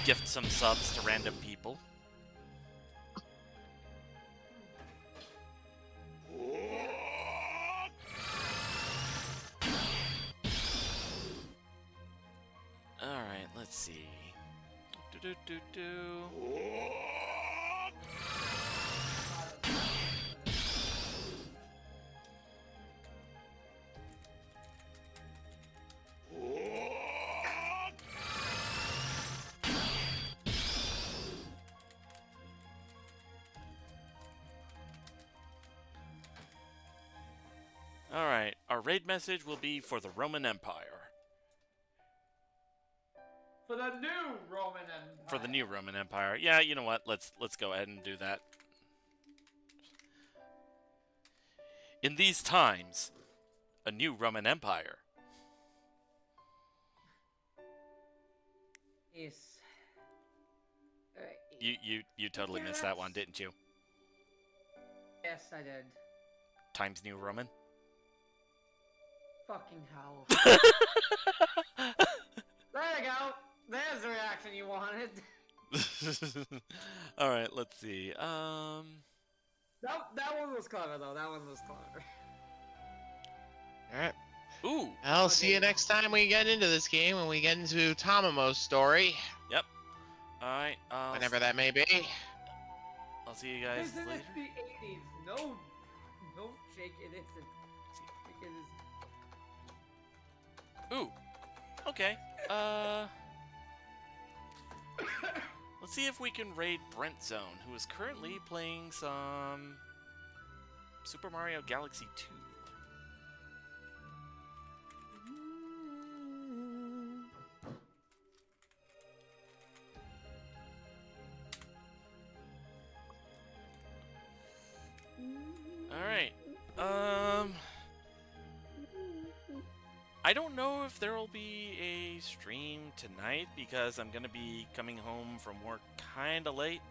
gift some subs to random people. Alright, let's see. Our raid message will be for the Roman Empire. For the new Roman Empire. For the new Roman Empire. Yeah, you know what? Let's go ahead and do that. In these times, a new Roman Empire. Yes. You totally missed that one, didn't you? Yes, I did. Times New Roman. Fucking hell. There you go. There's the reaction you wanted. All right, let's see. That one was clever though. That one was clever. All right. Ooh. I'll see you next time we get into this game when we get into Tamamo's story. Yep. All right. Whenever that may be. I'll see you guys Isn't later. it the 80s? No, Jake, it isn't. It is. Ooh. Okay. Let's see if we can raid Brent Zone, who is currently playing some Super Mario Galaxy 2. Alright. I don't know if there will be a stream tonight because I'm gonna be coming home from work kinda late.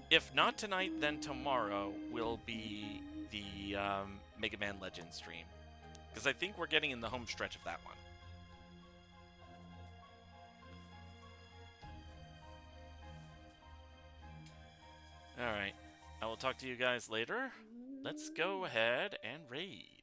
If not tonight, then tomorrow will be the Mega Man Legends stream. Because I think we're getting in the home stretch of that one. Alright, I will talk to you guys later. Let's go ahead and raid.